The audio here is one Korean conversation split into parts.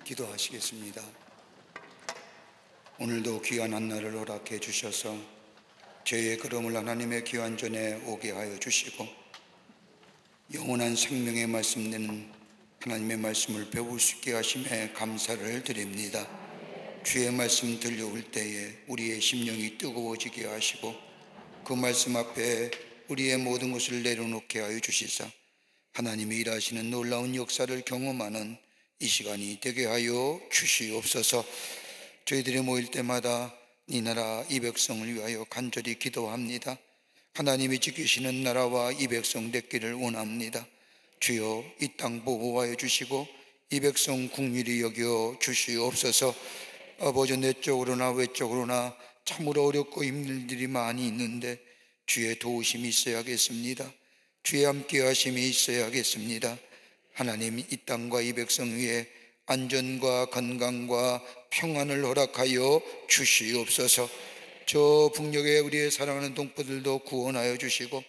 기도하시겠습니다. 오늘도 귀한 한날을 허락해 주셔서 저희의 걸음을 하나님의 귀한 전에 오게 하여 주시고 영원한 생명의 말씀 되는 하나님의 말씀을 배울 수 있게 하심에 감사를 드립니다. 주의 말씀 들려올 때에 우리의 심령이 뜨거워지게 하시고 그 말씀 앞에 우리의 모든 것을 내려놓게 하여 주시사 하나님이 일하시는 놀라운 역사를 경험하는 이 시간이 되게 하여 주시옵소서. 저희들이 모일 때마다 이 나라 이 백성을 위하여 간절히 기도합니다. 하나님이 지키시는 나라와 이 백성 됐기를 원합니다. 주여 이 땅 보호하여 주시고 이 백성 국률이 여겨 주시옵소서. 아버지, 내적으로나 외적으로나 참으로 어렵고 힘든 일이 많이 있는데 주의 도우심이 있어야겠습니다. 주의 함께 하심이 있어야겠습니다. 하나님, 이 땅과 이 백성 위에 안전과 건강과 평안을 허락하여 주시옵소서. 저 북녘에 우리의 사랑하는 동포들도 구원하여 주시고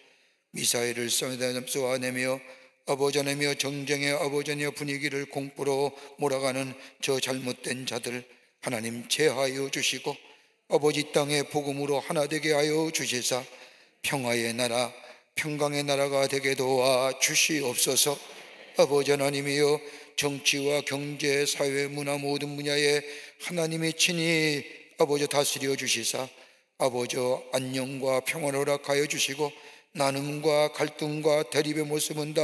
미사일을 쏘아내며 아버지 하나며 정쟁의 아버지 하나며 분위기를 공포로 몰아가는 저 잘못된 자들 하나님 제하여 주시고 아버지 땅의 복음으로 하나 되게 하여 주시사 평화의 나라 평강의 나라가 되게 도와 주시옵소서. 아버지 하나님이여, 정치와 경제, 사회, 문화 모든 분야에 하나님이 친히 아버지 다스려 주시사 아버지 안녕과 평안을 허락하여 주시고 나눔과 갈등과 대립의 모습은 다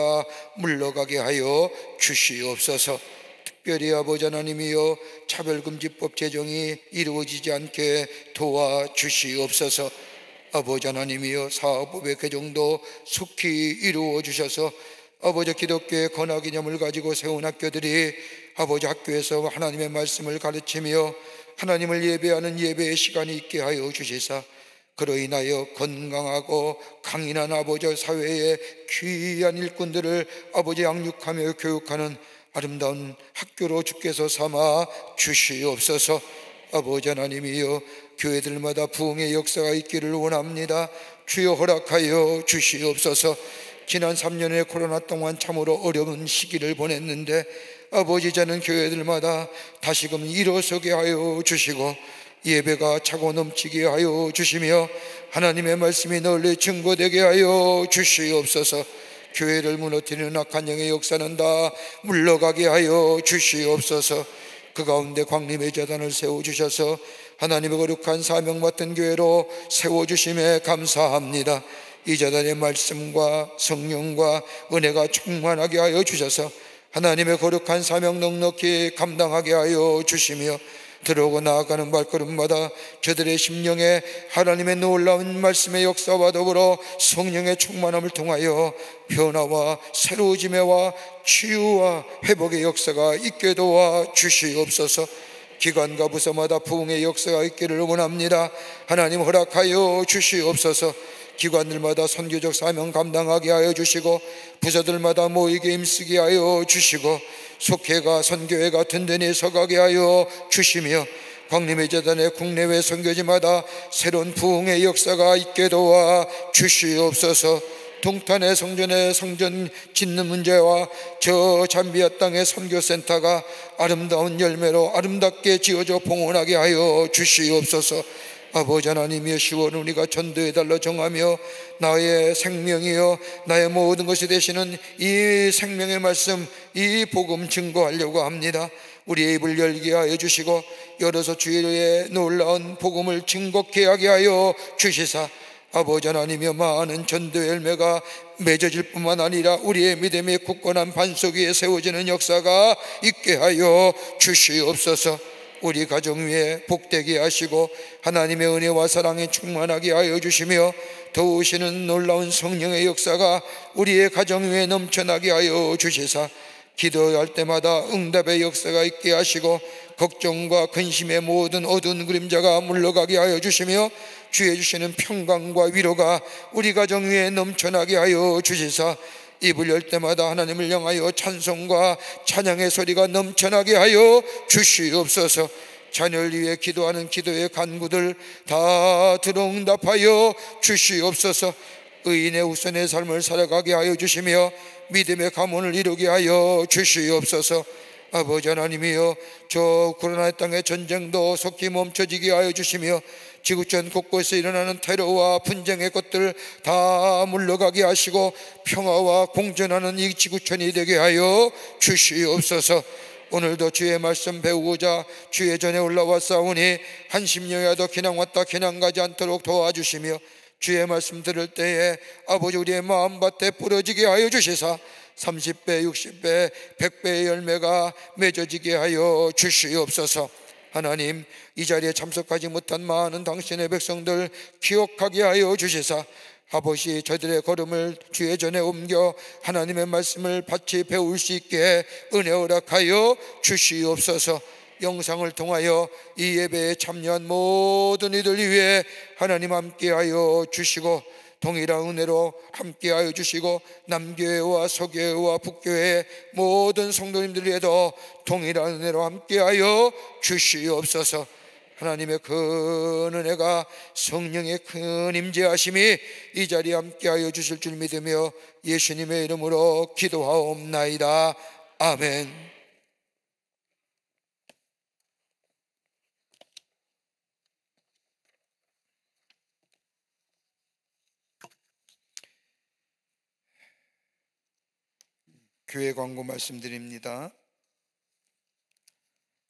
물러가게 하여 주시옵소서. 특별히 아버지 하나님이여, 차별금지법 제정이 이루어지지 않게 도와주시옵소서. 아버지 하나님이여, 사업법의 개정도 속히 이루어 주셔서 아버지 기독교의 건화기념을 가지고 세운 학교들이 아버지 학교에서 하나님의 말씀을 가르치며 하나님을 예배하는 예배의 시간이 있게 하여 주시사 그로 인하여 건강하고 강인한 아버지 사회의 귀한 일꾼들을 아버지 양육하며 교육하는 아름다운 학교로 주께서 삼아 주시옵소서. 아버지 하나님이여, 교회들마다 부흥의 역사가 있기를 원합니다. 주여 허락하여 주시옵소서. 지난 3년의 코로나 동안 참으로 어려운 시기를 보냈는데 아버지, 저는 교회들마다 다시금 일어서게 하여 주시고 예배가 차고 넘치게 하여 주시며 하나님의 말씀이 널리 증거되게 하여 주시옵소서. 교회를 무너뜨리는 악한 영의 역사는 다 물러가게 하여 주시옵소서. 그 가운데 광림의 재단을 세워주셔서 하나님의 거룩한 사명 맡은 교회로 세워주심에 감사합니다. 이 재단의 말씀과 성령과 은혜가 충만하게 하여 주셔서 하나님의 거룩한 사명 넉넉히 감당하게 하여 주시며 들어오고 나아가는 발걸음마다 저들의 심령에 하나님의 놀라운 말씀의 역사와 더불어 성령의 충만함을 통하여 변화와 새로워짐과 치유와 회복의 역사가 있게 도와 주시옵소서. 기관과 부서마다 부흥의 역사가 있기를 원합니다. 하나님 허락하여 주시옵소서. 기관들마다 선교적 사명 감당하게 하여 주시고 부서들마다 모이게 힘쓰게 하여 주시고 속회가 선교회가 든든히 서가게 하여 주시며 광림의 재단의 국내외 선교지마다 새로운 부흥의 역사가 있게 도와 주시옵소서. 동탄의 성전의 성전 짓는 문제와 저 잠비아 땅의 선교센터가 아름다운 열매로 아름답게 지어져 봉헌하게 하여 주시옵소서. 아버지 하나님이여, 10월 우리가 전도해달라 정하며 나의 생명이여 나의 모든 것이 되시는 이 생명의 말씀, 이 복음 증거하려고 합니다. 우리의 입을 열게 하여 주시고 열어서 주의 놀라운 복음을 증거케 하게 하여 주시사 아버지 하나님이여, 많은 전도의 열매가 맺어질 뿐만 아니라 우리의 믿음의 굳건한 반석 위에 세워지는 역사가 있게 하여 주시옵소서. 우리 가정 위에 복되게 하시고 하나님의 은혜와 사랑에 충만하게 하여 주시며 도우시는 놀라운 성령의 역사가 우리의 가정 위에 넘쳐나게 하여 주시사 기도할 때마다 응답의 역사가 있게 하시고 걱정과 근심의 모든 어두운 그림자가 물러가게 하여 주시며 주의 주시는 평강과 위로가 우리 가정 위에 넘쳐나게 하여 주시사 입을 열 때마다 하나님을 향하여 찬송과 찬양의 소리가 넘쳐나게 하여 주시옵소서. 자녀를 위해 기도하는 기도의 간구들 다 들어응답하여 주시옵소서. 의인의 후손의 삶을 살아가게 하여 주시며 믿음의 가문을 이루게 하여 주시옵소서. 아버지 하나님이여, 저 우크라이나 땅의 전쟁도 속히 멈춰지게 하여 주시며 지구촌 곳곳에 일어나는 테러와 분쟁의 것들 다 물러가게 하시고 평화와 공존하는 이 지구촌이 되게 하여 주시옵소서. 오늘도 주의 말씀 배우고자 주의 전에 올라왔사오니 한심령이라도 기낭 왔다 기낭 가지 않도록 도와주시며 주의 말씀 들을 때에 아버지 우리의 마음밭에 부러지게 하여 주시사 30배, 60배, 100배의 열매가 맺어지게 하여 주시옵소서. 하나님, 이 자리에 참석하지 못한 많은 당신의 백성들 기억하게 하여 주시사 아버지 저들의 걸음을 주의 전에 옮겨 하나님의 말씀을 같이 배울 수 있게 은혜 허락하여 주시옵소서. 영상을 통하여 이 예배에 참여한 모든 이들 위해 하나님 함께하여 주시고 동일한 은혜로 함께하여 주시고 남교회와 서교회와 북교회 모든 성도님들 위에도 동일한 은혜로 함께하여 주시옵소서. 하나님의 큰 은혜가 성령의 큰 임재하심이 이 자리에 함께하여 주실 줄 믿으며 예수님의 이름으로 기도하옵나이다. 아멘. 교회 광고 말씀드립니다.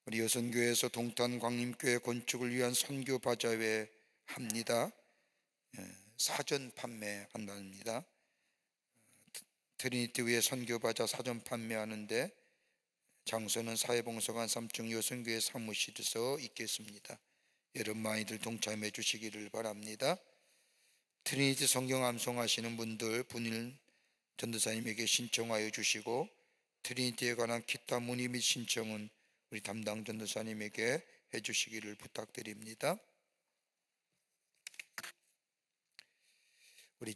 우리 여선교회에서 동탄 광림교회 건축을 위한 선교 바자회 합니다. 사전 판매한답니다. 트리니티 위에 선교 바자 사전 판매하는데 장소는 사회봉사관 3층 여선교회 사무실에서 있겠습니다. 여러분 많이들 동참해 주시기를 바랍니다. 트리니티 성경 암송하시는 분들 분일 전도사님에게 신청하여 주시고 트리니티에 관한 기타 문의 및 신청은 우리 담당 전도사님에게 해주시기를 부탁드립니다. 우리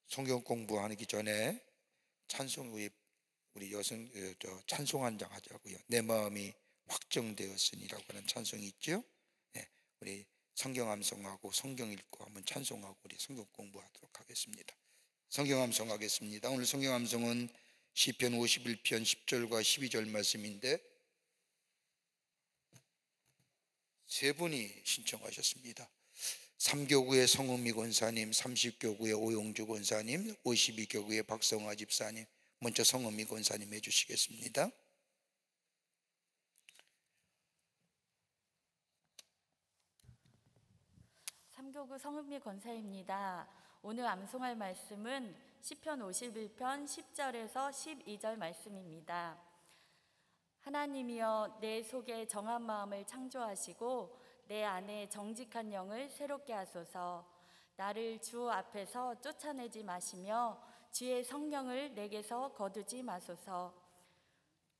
성경 공부하기 전에 찬송 우리 여성 찬송 한 장 하자고요. 내 마음이 확정되었으니라고 하는 찬송이 있죠. 네, 우리 성경 암송하고 성경 읽고 한번 찬송하고 우리 성경 공부하도록 하겠습니다. 성경 암송하겠습니다. 오늘 성경 암송은 시편 51편 10절과 12절 말씀인데 세 분이 신청하셨습니다. 3교구의 성은미 권사님, 30교구의 오용주 권사님, 52교구의 박성화 집사님. 먼저 성은미 권사님 해주시겠습니다. 삼교구 성은미 권사입니다. 오늘 암송할 말씀은 시편 51편 10절에서 12절 말씀입니다. 하나님이여, 내 속에 정한 마음을 창조하시고 내 안에 정직한 영을 새롭게 하소서. 나를 주 앞에서 쫓아내지 마시며 주의 성령을 내게서 거두지 마소서.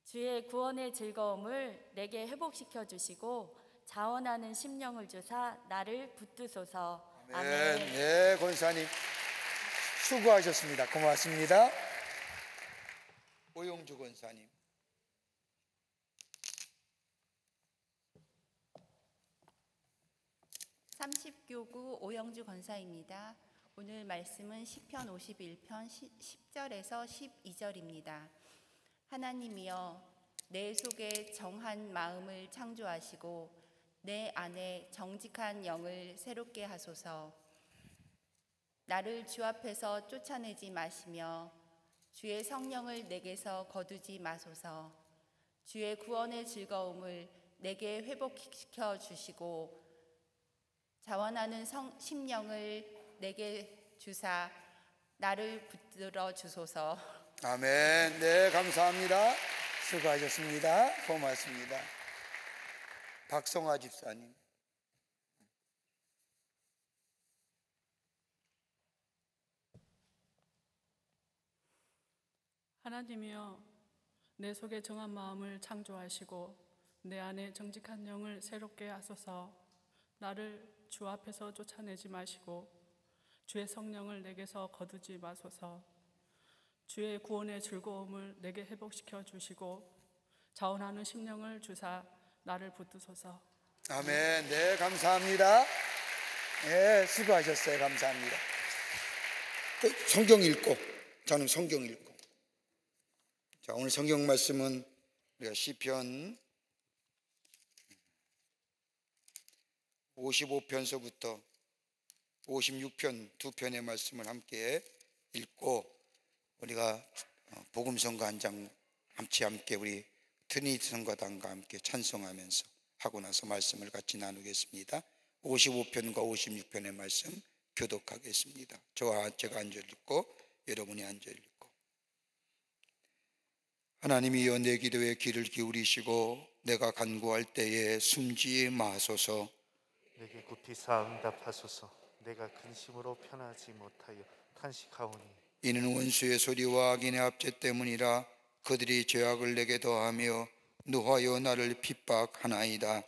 주의 구원의 즐거움을 내게 회복시켜 주시고 자원하는 심령을 주사 나를 붙드소서. 아멘. 네, 권사님 수고하셨습니다. 고맙습니다. 오용주 권사님. 삼십교구 오영주 권사입니다. 오늘 말씀은 시편 51편 10절에서 12절입니다. 하나님이여, 내 속에 정한 마음을 창조하시고 내 안에 정직한 영을 새롭게 하소서. 나를 주 앞에서 쫓아내지 마시며 주의 성령을 내게서 거두지 마소서. 주의 구원의 즐거움을 내게 회복시켜 주시고 자원하는 심령을 내게 주사 나를 붙들어 주소서. 아멘. 네, 감사합니다. 수고하셨습니다. 고맙습니다. 박성화 집사님. 하나님이여, 내 속에 정한 마음을 창조하시고 내 안에 정직한 영을 새롭게 하소서. 나를 주 앞에서 쫓아내지 마시고 주의 성령을 내게서 거두지 마소서. 주의 구원의 즐거움을 내게 회복시켜 주시고 자원하는 심령을 주사 나를 붙드소서. 아멘. 네, 감사합니다. 네, 수고하셨어요. 감사합니다. 성경 읽고, 저는 성경 읽고. 자, 오늘 성경 말씀은 우리가 시편 55편서부터 56편 두 편의 말씀을 함께 읽고 우리가 복음성가 한 장 함께 우리 트니티 성가단과 함께 찬송하면서 하고 나서 말씀을 같이 나누겠습니다. 55편과 56편의 말씀 교독하겠습니다. 제가 앉아 읽고 여러분이 앉아 읽고. 하나님이여 내 기도에 귀를 기울이시고 내가 간구할 때에 숨지 마소서. 내게 굽히사 응답하소서. 내가 근심으로 편하지 못하여 탄식하오니 이는 원수의 소리와 악인의 압제 때문이라. 그들이 죄악을 내게 더하며 노하여 나를 핍박하나이다.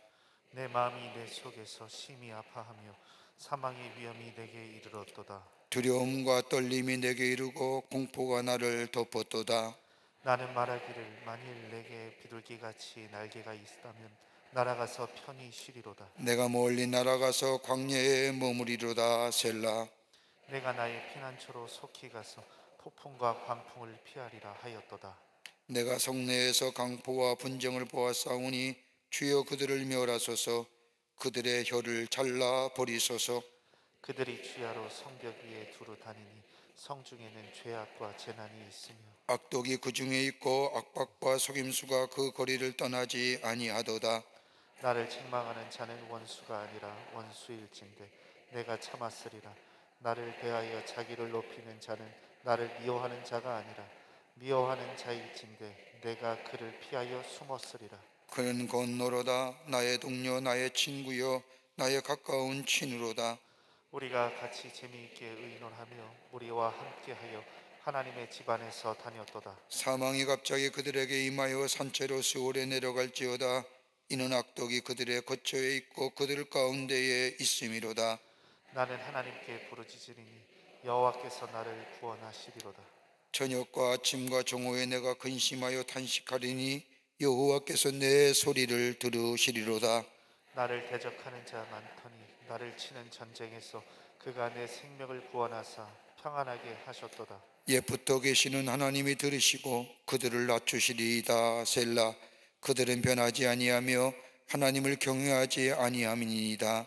내 마음이 내 속에서 심히 아파하며 사망의 위험이 내게 이르렀도다. 두려움과 떨림이 내게 이르고 공포가 나를 덮었도다. 나는 말하기를 만일 내게 비둘기같이 날개가 있다면 날아가서 편히 쉬리로다. 내가 멀리 날아가서 광야에 머무리로다. 셀라. 내가 나의 피난처로 속히 가서 폭풍과 광풍을 피하리라 하였도다. 내가 성내에서 강포와 분쟁을 보았사오니 주여 그들을 멸하소서. 그들의 혀를 잘라 버리소서. 그들이 주야로 성벽 위에 두루 다니니 성중에는 죄악과 재난이 있으며 악독이 그 중에 있고 악박과 속임수가 그 거리를 떠나지 아니하도다. 나를 책망하는 자는 원수가 아니라 원수일진데 내가 참았으리라. 나를 대하여 자기를 높이는 자는 나를 미워하는 자가 아니라 미워하는 자일진데 내가 그를 피하여 숨었으리라. 그는 건너로다. 나의 동료 나의 친구여 나의 가까운 친으로다. 우리가 같이 재미있게 의논하며 우리와 함께하여 하나님의 집안에서 다녔도다. 사망이 갑자기 그들에게 임하여 산채로 스올에 내려갈지어다. 이는 악독이 그들의 거처에 있고 그들 가운데에 있음이로다. 나는 하나님께 부르짖으리니 여호와께서 나를 구원하시리로다. 저녁과 아침과 정오에 내가 근심하여 탄식하리니 여호와께서 내 소리를 들으시리로다. 나를 대적하는 자 많더니 나를 치는 전쟁에서 그가 내 생명을 구원하사 평안하게 하셨도다. 옛부터 계시는 하나님이 들으시고 그들을 낮추시리이다. 셀라. 그들은 변하지 아니하며 하나님을 경외하지 아니함이니이다.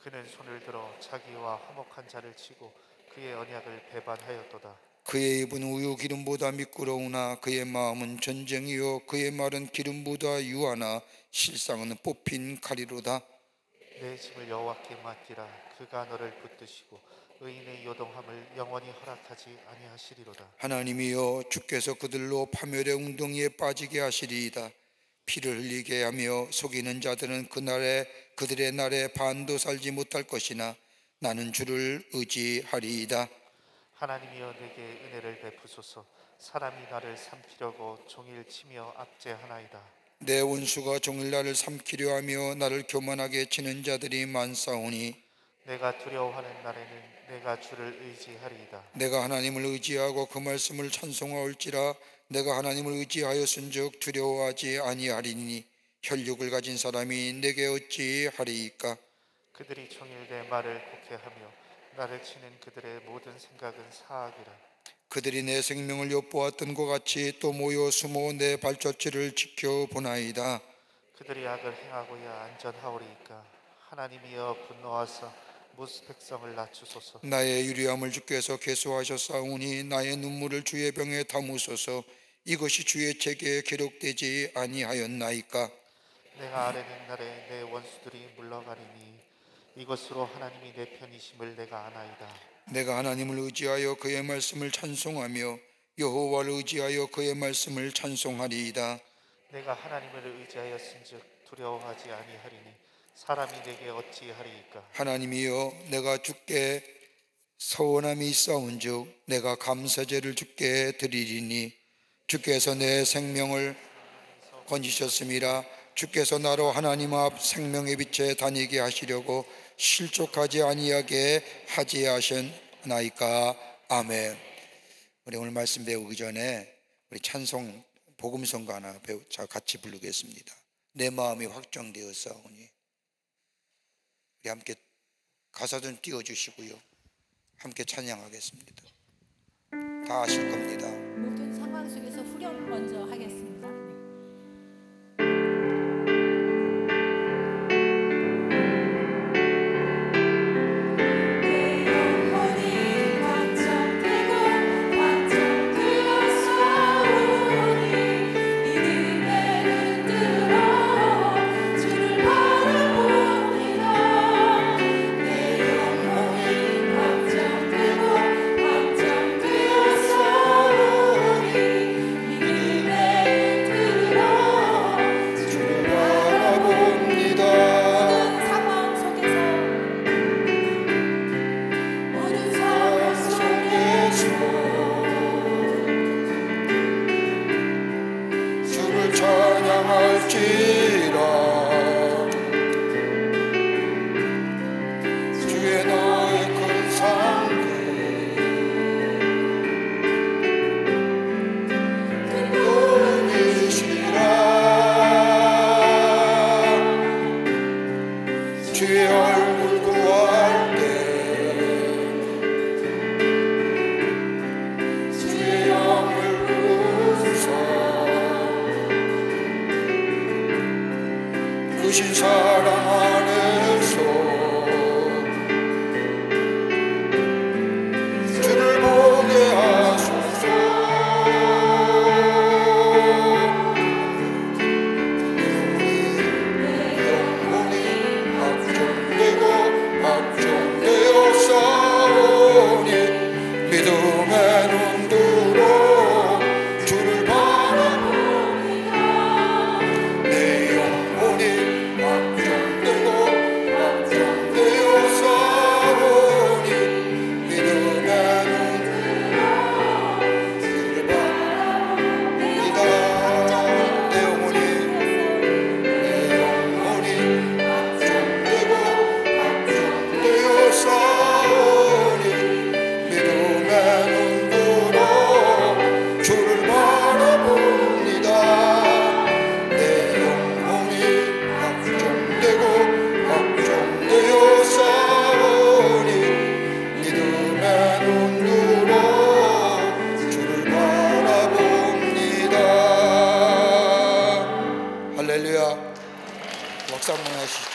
그는 손을 들어 자기와 화목한 자를 치고 그의 언약을 배반하였도다. 그의 입은 우유 기름보다 미끄러우나 그의 마음은 전쟁이요 그의 말은 기름보다 유하나 실상은 뽑힌 칼이로다. 내 짐을 여호와께 맡기라. 그가 너를 붙드시고 의인의 요동함을 영원히 허락하지 아니하시리로다. 하나님이여 주께서 그들로 파멸의 웅덩이에 빠지게 하시리이다. 피를 흘리게 하며 속이는 자들은 그들의 날에 반도 살지 못할 것이나 나는 주를 의지하리이다. 하나님이여 내게 은혜를 베푸소서. 사람이 나를 삼키려고 종일 치며 압제하나이다. 내 원수가 종일 나를 삼키려 하며 나를 교만하게 치는 자들이 많사오니 내가 두려워하는 날에는 내가 주를 의지하리이다. 내가 하나님을 의지하고 그 말씀을 찬송하올지라. 내가 하나님을 의지하였은즉 두려워하지 아니하리니 혈육을 가진 사람이 내게 어찌하리이까. 그들이 종일 내 말을 곡해하며 나를 치는 그들의 모든 생각은 사악이라. 그들이 내 생명을 엿보았던 것 같이 또 모여 숨어 내 발자취를 지켜보나이다. 그들이 악을 행하고야 안전하오리이까. 하나님이여 분노하사 무스 백성을 낮추소서. 나의 유리함을 주께서 계수하셨사오니 나의 눈물을 주의 병에 담으소서. 이것이 주의 책에 기록되지 아니하였나이까. 내가 아뢰는 날에 내 원수들이 물러가리니 이것으로 하나님이 내 편이심을 내가 아나이다. 내가 하나님을 의지하여 그의 말씀을 찬송하며 여호와를 의지하여 그의 말씀을 찬송하리이다. 내가 하나님을 의지하였은즉 두려워하지 아니하리니 사람이 내게 어찌하리이까. 하나님이여 내가 주께 서원함이 있사온즉 내가 감사제를 주께 드리리니 주께서 내 생명을 건지셨음이라. 주께서 나로 하나님 앞 생명의 빛에 다니게 하시려고 실족하지 아니하게 하지 하셨나이까. 아멘. 우리 오늘 말씀 배우기 전에 우리 찬송 복음성가 하나 같이 부르겠습니다. 내 마음이 확정되었사오니. 우리 함께 가사 좀 띄워주시고요. 함께 찬양하겠습니다. 다 아실 겁니다. 모든 상황 속에서 후렴 먼저 하겠습니다. 네. 주의 얼굴 구할 때 주의 영을 부으소 크신 사랑 안에서 주를 보게 하소서 영혼이 확정되고 확정되어 싸우니 믿음의 눈으로 주를 바라봅니다. 내 영혼이 확정되고 확정되어 싸우니 믿음의 눈으로 주를 바라봅니다. 내 영혼이 확정되고 확정되어 싸우니 믿음의 눈으로 주를 바라봅니다. 내 영혼이 확정되고 확정되어 싸우니 믿음의 눈으로 주를 바라봅니다. 할렐루야. 박수 한번 하시죠.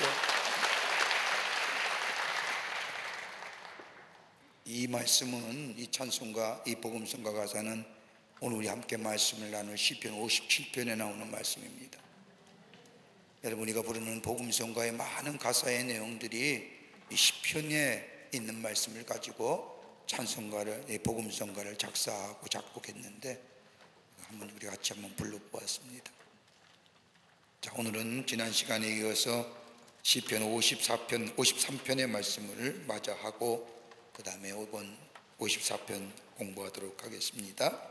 이 말씀은, 이 찬송가, 이 복음성가 가사는 오늘 우리 함께 말씀을 나눌 시편 57편에 나오는 말씀입니다. 여러분, 우리가 부르는 복음성가의 많은 가사의 내용들이 이 시편에 있는 말씀을 가지고 찬송가를, 이 복음성가를 작사하고 작곡했는데 우리 같이 한번 불러보았습니다. 자, 오늘은 지난 시간에 이어서 시편 53편의 말씀을 맞이하고 그 다음에 이번 54편 공부하도록 하겠습니다.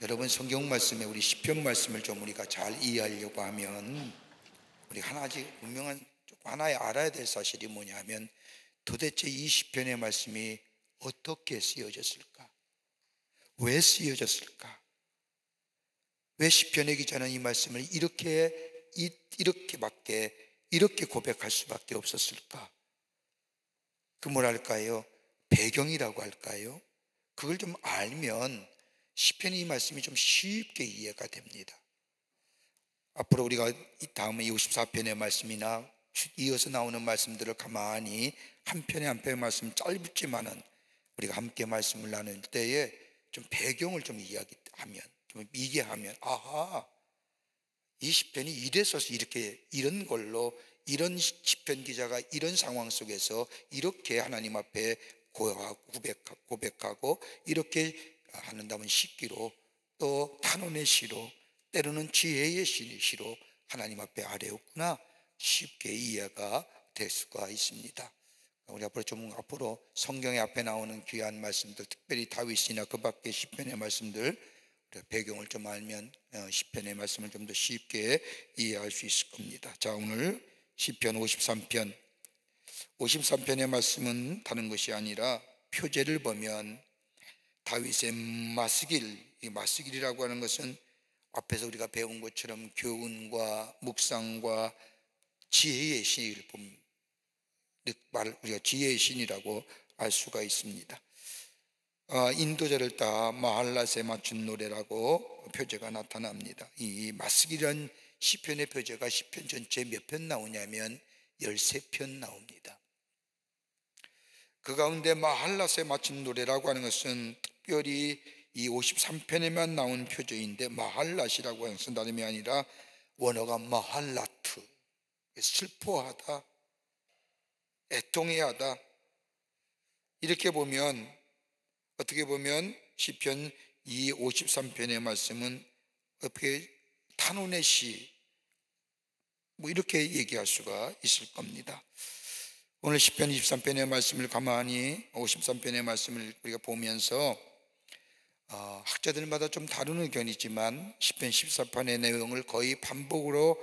여러분, 성경 말씀에 우리 시편 말씀을 좀 우리가 잘 이해하려고 하면 우리 하나의 알아야 될 사실이 뭐냐면 도대체 이 시편의 말씀이 어떻게 쓰여졌을까? 왜 쓰여졌을까? 왜 시편의 기자는 이 말씀을 이렇게 고백할 수밖에 없었을까? 그 뭐랄까요? 배경이라고 할까요? 그걸 좀 알면 시편의 이 말씀이 좀 쉽게 이해가 됩니다. 앞으로 우리가 이 다음에 54편의 말씀이나 이어서 나오는 말씀들을 가만히 한 편의 한 편의 말씀 짧지만은 우리가 함께 말씀을 나눌 때에 좀 배경을 좀 이야기하면, 좀 이해하면, 아하, 이 시편이 이래서 이런 걸로, 이런 시편 기자가 이런 상황 속에서 이렇게 하나님 앞에 고백하고 이렇게 하는다면 시기로, 또 탄원의 시로, 때로는 지혜의 시로 하나님 앞에 아뢰었구나, 쉽게 이해가 될 수가 있습니다. 우리 앞으로 성경의 앞에 나오는 귀한 말씀들, 특별히 다윗이나 그 밖의 시편의 말씀들, 배경을 좀 알면 시편의 말씀을 좀 더 쉽게 이해할 수 있을 겁니다. 자, 오늘 시편 53편의 말씀은 다른 것이 아니라 표제를 보면 다윗의 마스길이라고 하는 것은 앞에서 우리가 배운 것처럼 교훈과 묵상과 지혜의 신을 우리가 지혜의 신이라고 알 수가 있습니다. 인도자를 따 마할랏에 맞춘 노래라고 표제가 나타납니다. 이 마스길이라는 시편의 표제가 시편 전체에 몇 편 나오냐면 13편 나옵니다. 그 가운데 마할랏에 맞춘 노래라고 하는 것은 특별히 이 53편에만 나온 표제인데, 마할랏이라고 하는 것은 다름이 아니라 원어가 마할라트, 슬퍼하다, 애통해야 하다. 이렇게 보면, 어떻게 보면 시편 이 53편의 말씀은 어떻게 탄원의 시, 이렇게 얘기할 수가 있을 겁니다. 오늘 시편 23편의 말씀을 가만히 53편의 말씀을 우리가 보면서 학자들마다 좀 다른 의견이지만 시편 14편의 내용을 거의 반복으로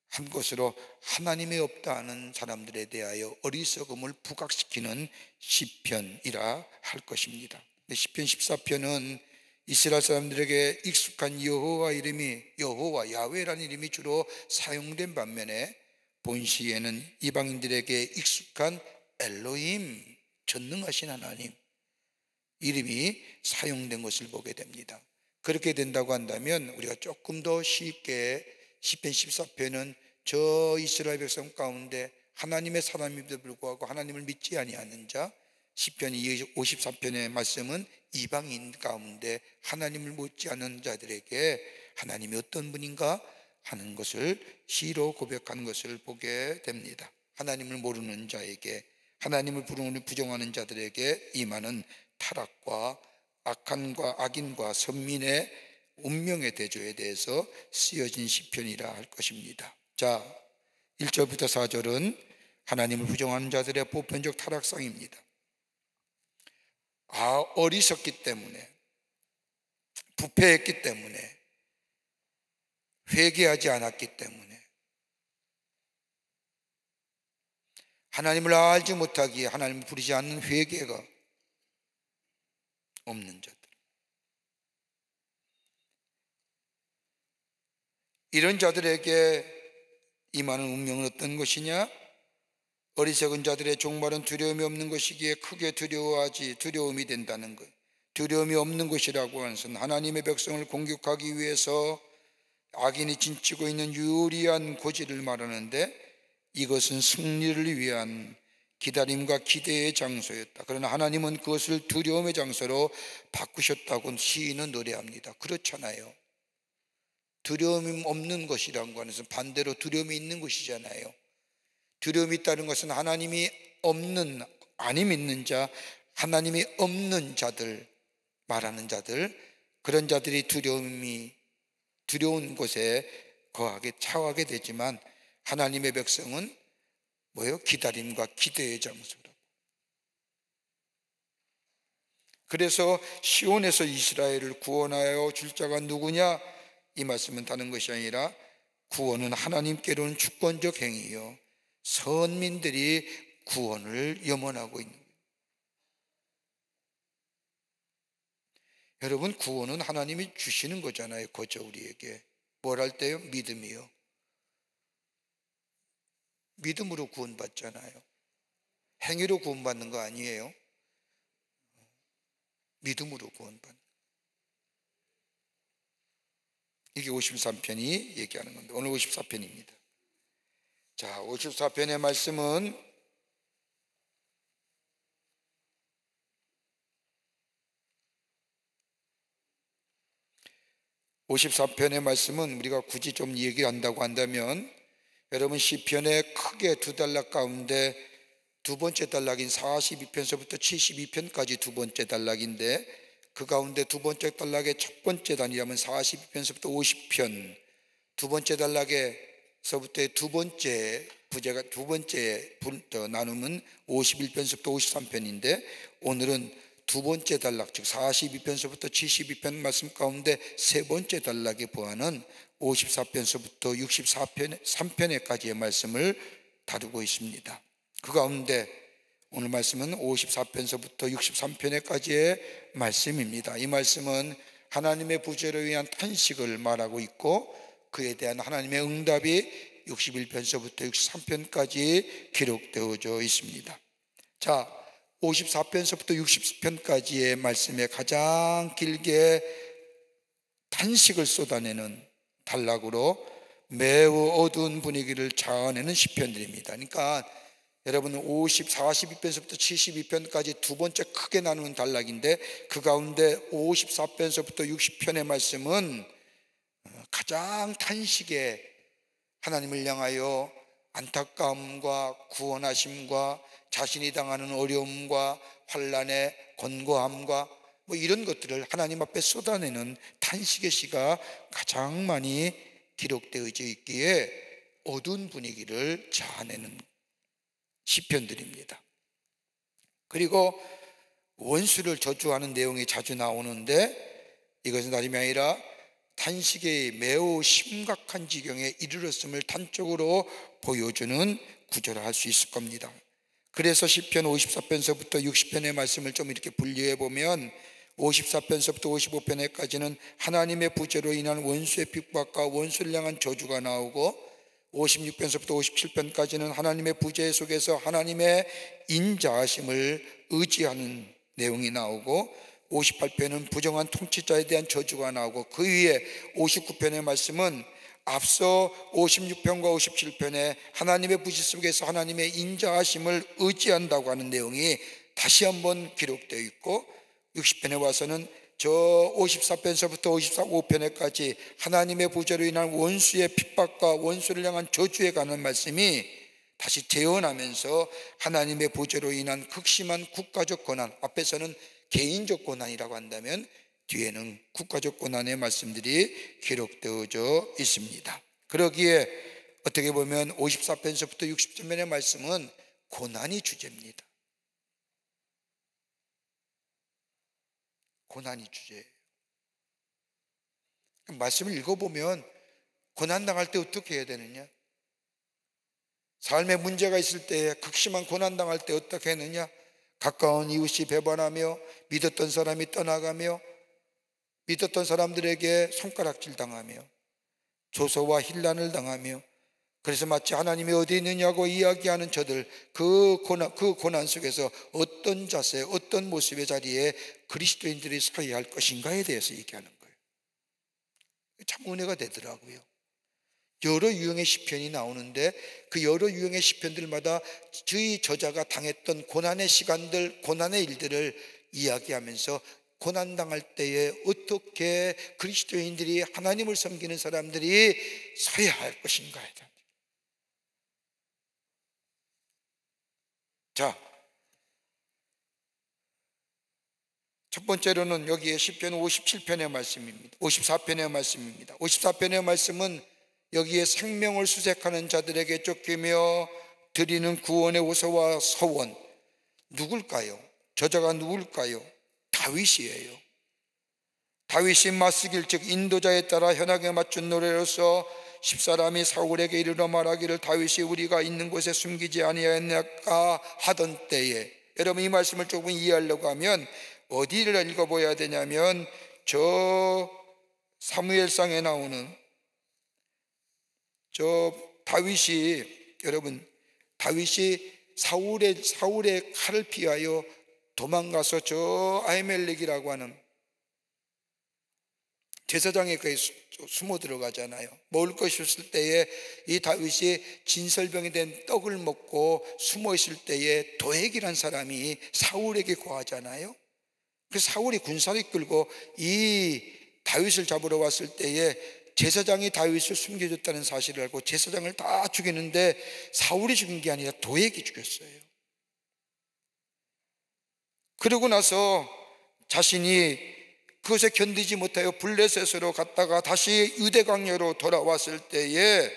한 것으로 하나님이 없다 하는 사람들에 대하여 어리석음을 부각시키는 시편이라 할 것입니다. 시편 14편은 이스라엘 사람들에게 익숙한 여호와 야훼라는 이름이 주로 사용된 반면에 본시에는 이방인들에게 익숙한 엘로힘, 전능하신 하나님 이름이 사용된 것을 보게 됩니다. 그렇게 된다고 한다면 우리가 조금 더 쉽게 시편 14편은 저 이스라엘 백성 가운데 하나님의 사람임에도 불구하고 하나님을 믿지 아니하는 자, 시편 54편의 말씀은 이방인 가운데 하나님을 묻지 않는 자들에게 하나님이 어떤 분인가 하는 것을 시로 고백하는 것을 보게 됩니다. 하나님을 모르는 자에게, 하나님을 부정하는 자들에게 임하는 타락과 악인과 선민의 운명의 대조에 대해서 쓰여진 시편이라 할 것입니다. 자, 1절부터 4절은 하나님을 부정하는 자들의 보편적 타락상입니다. 어리석기 때문에, 부패했기 때문에, 회개하지 않았기 때문에, 하나님을 알지 못하기에 하나님을 부르지 않는 회개가 없는 자들, 이런 자들에게 임하는 운명은 어떤 것이냐? 어리석은 자들의 종말은 두려움이 없는 것이기에 크게 두려움이 된다는 것. 두려움이 없는 것이라고 하는 것은 하나님의 백성을 공격하기 위해서 악인이 진치고 있는 유리한 고지를 말하는데, 이것은 승리를 위한 기다림과 기대의 장소였다. 그러나 하나님은 그것을 두려움의 장소로 바꾸셨다고 시인은 노래합니다. 그렇잖아요. 두려움이 없는 것이라는 것은 반대로 두려움이 있는 것이잖아요. 두려움이 있다는 것은 하나님이 없는, 안 믿는 자, 하나님이 없는 자들 말하는 자들, 그런 자들이 두려운 곳에 처하게 되지만 하나님의 백성은 뭐예요? 기다림과 기대의 장소라고. 그래서 시온에서 이스라엘을 구원하여 줄 자가 누구냐? 이 말씀은 다른 것이 아니라 구원은 하나님께로는 주권적 행위요, 선민들이 구원을 염원하고 있는 거예요. 여러분, 구원은 하나님이 주시는 거잖아요. 거저 우리에게 뭘 할 때요? 믿음이요. 믿음으로 구원받잖아요. 행위로 구원받는 거 아니에요. 믿음으로 구원받는. 이게 53편이 얘기하는 건데, 오늘 54편입니다. 자, 54편의 말씀은 우리가 굳이 좀 얘기한다고 한다면, 여러분 시편의 크게 두 단락 가운데 두 번째 단락인 42편서부터 72편까지 두 번째 단락인데, 그 가운데 두 번째 단락의 첫 번째 단이라면 42편서부터 50편, 두 번째 단락에서부터의 두 번째 부제가 두 번째 나눔은 51편서부터 53편인데, 오늘은 두 번째 단락, 즉 42편서부터 72편 말씀 가운데 세 번째 단락에 보하는 54편서부터 63편에까지의 말씀을 다루고 있습니다. 그 가운데 오늘 말씀은 54편서부터 63편에까지의 말씀입니다. 이 말씀은 하나님의 부재로 위한 탄식을 말하고 있고, 그에 대한 하나님의 응답이 61편서부터 63편까지 기록되어져 있습니다. 자, 54편서부터 60편까지의 말씀에 가장 길게 탄식을 쏟아내는 단락으로 매우 어두운 분위기를 자아내는 시편들입니다. 그러니까 여러분 42편서부터 72편까지 두 번째 크게 나누는 단락인데, 그 가운데 54편서부터 60편의 말씀은 가장 탄식에 하나님을 향하여 안타까움과 구원하심과 자신이 당하는 어려움과 환난의 권고함과 이런 것들을 하나님 앞에 쏟아내는 탄식의 시가 가장 많이 기록되어져 있기에 어두운 분위기를 자아내는 시편들입니다. 그리고 원수를 저주하는 내용이 자주 나오는데, 이것은 다름이 아니라 탄식의 매우 심각한 지경에 이르렀음을 단적으로 보여주는 구절을 할 수 있을 겁니다. 그래서 시편 54편서부터 60편의 말씀을 좀 이렇게 분류해 보면 54편서부터 55편에까지는 하나님의 부재로 인한 원수의 핍박과 원수를 향한 저주가 나오고, 56편서부터 57편까지는 하나님의 부재 속에서 하나님의 인자하심을 의지하는 내용이 나오고, 58편은 부정한 통치자에 대한 저주가 나오고, 그 위에 59편의 말씀은 앞서 56편과 57편에 하나님의 부재 속에서 하나님의 인자하심을 의지한다고 하는 내용이 다시 한번 기록되어 있고, 60편에 와서는 저 54편서부터 55편에까지 하나님의 부재로 인한 원수의 핍박과 원수를 향한 저주에 관한 말씀이 다시 재현하면서 하나님의 부재로 인한 극심한 국가적 고난, 앞에서는 개인적 고난이라고 한다면 뒤에는 국가적 고난의 말씀들이 기록되어져 있습니다. 그러기에 어떻게 보면 54편서부터 60편의 말씀은 고난이 주제입니다. 고난이 주제예요. 말씀을 읽어보면 고난당할 때 어떻게 해야 되느냐, 삶에 문제가 있을 때, 극심한 고난당할 때 어떻게 했느냐, 가까운 이웃이 배반하며 믿었던 사람이 떠나가며 믿었던 사람들에게 손가락질 당하며 조소와 힐난을 당하며, 그래서 마치 하나님이 어디 있느냐고 이야기하는 저들, 그 고난 속에서 어떤 자세, 어떤 모습의 자리에 그리스도인들이 서야 할 것인가에 대해서 얘기하는 거예요. 참 은혜가 되더라고요. 여러 유형의 시편이 나오는데 그 여러 유형의 시편들마다 저희 저자가 당했던 고난의 시간들, 고난의 일들을 이야기하면서 고난당할 때에 어떻게 그리스도인들이, 하나님을 섬기는 사람들이 서야 할 것인가에 대한. 자, 첫 번째로는 여기에 시편 57편의 말씀입니다. 54편의 말씀입니다. 54편의 말씀은 여기에 생명을 수색하는 자들에게 쫓기며 드리는 구원의 호소와 서원, 누굴까요? 저자가 누굴까요? 다윗이에요. 다윗이 맞서길, 즉 인도자에 따라 현악에 맞춘 노래로서 10사람이 사울에게 이르러 말하기를 다윗이 우리가 있는 곳에 숨기지 아니하였나까 하던 때에, 여러분 이 말씀을 조금 이해하려고 하면 어디를 읽어봐야 되냐면 저 사무엘상에 나오는 저 다윗이, 여러분 다윗이 사울의 칼을 피하여 도망가서 저 아히멜렉이라고 하는 제사장의 거에 숨어 들어가잖아요. 먹을 것이 없을 때에 이 다윗이 진설병이 된 떡을 먹고 숨어 있을 때에 도액이란 사람이 사울에게 고하잖아요. 그 사울이 군사를 이끌고 이 다윗을 잡으러 왔을 때에 제사장이 다윗을 숨겨줬다는 사실을 알고 제사장을 다 죽이는데 사울이 죽인 게 아니라 도액이 죽였어요. 그러고 나서 자신이 그것에 견디지 못하여 블레셋으로 갔다가 다시 유대 광야로 돌아왔을 때에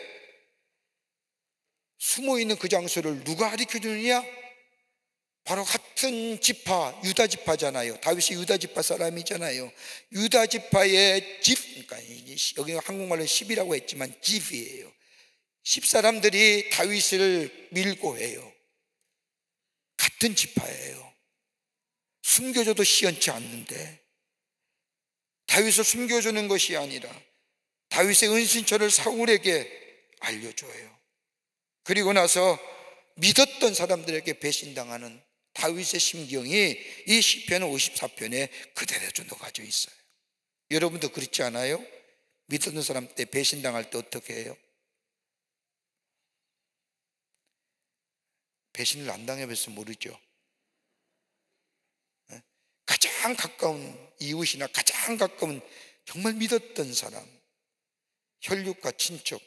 숨어있는 그 장소를 누가 가르쳐주느냐? 바로 같은 지파, 유다 지파잖아요. 다윗이 유다 지파 사람이잖아요. 유다 지파의 집, 그러니까 여기 한국말로 10이라고 했지만 집이에요. 10사람들이 다윗을 밀고 해요. 같은 지파예요. 숨겨줘도 시원치 않는데 다윗을 숨겨주는 것이 아니라 다윗의 은신처를 사울에게 알려줘요. 그리고 나서 믿었던 사람들에게 배신당하는 다윗의 심경이 이 시편 54편에 그대로 녹아져 있어요. 여러분도 그렇지 않아요? 믿었던 사람 때 배신당할 때 어떻게 해요? 배신을 안 당해봐서 모르죠. 가장 가까운 이웃이나 가장 가까운 정말 믿었던 사람, 혈육과 친척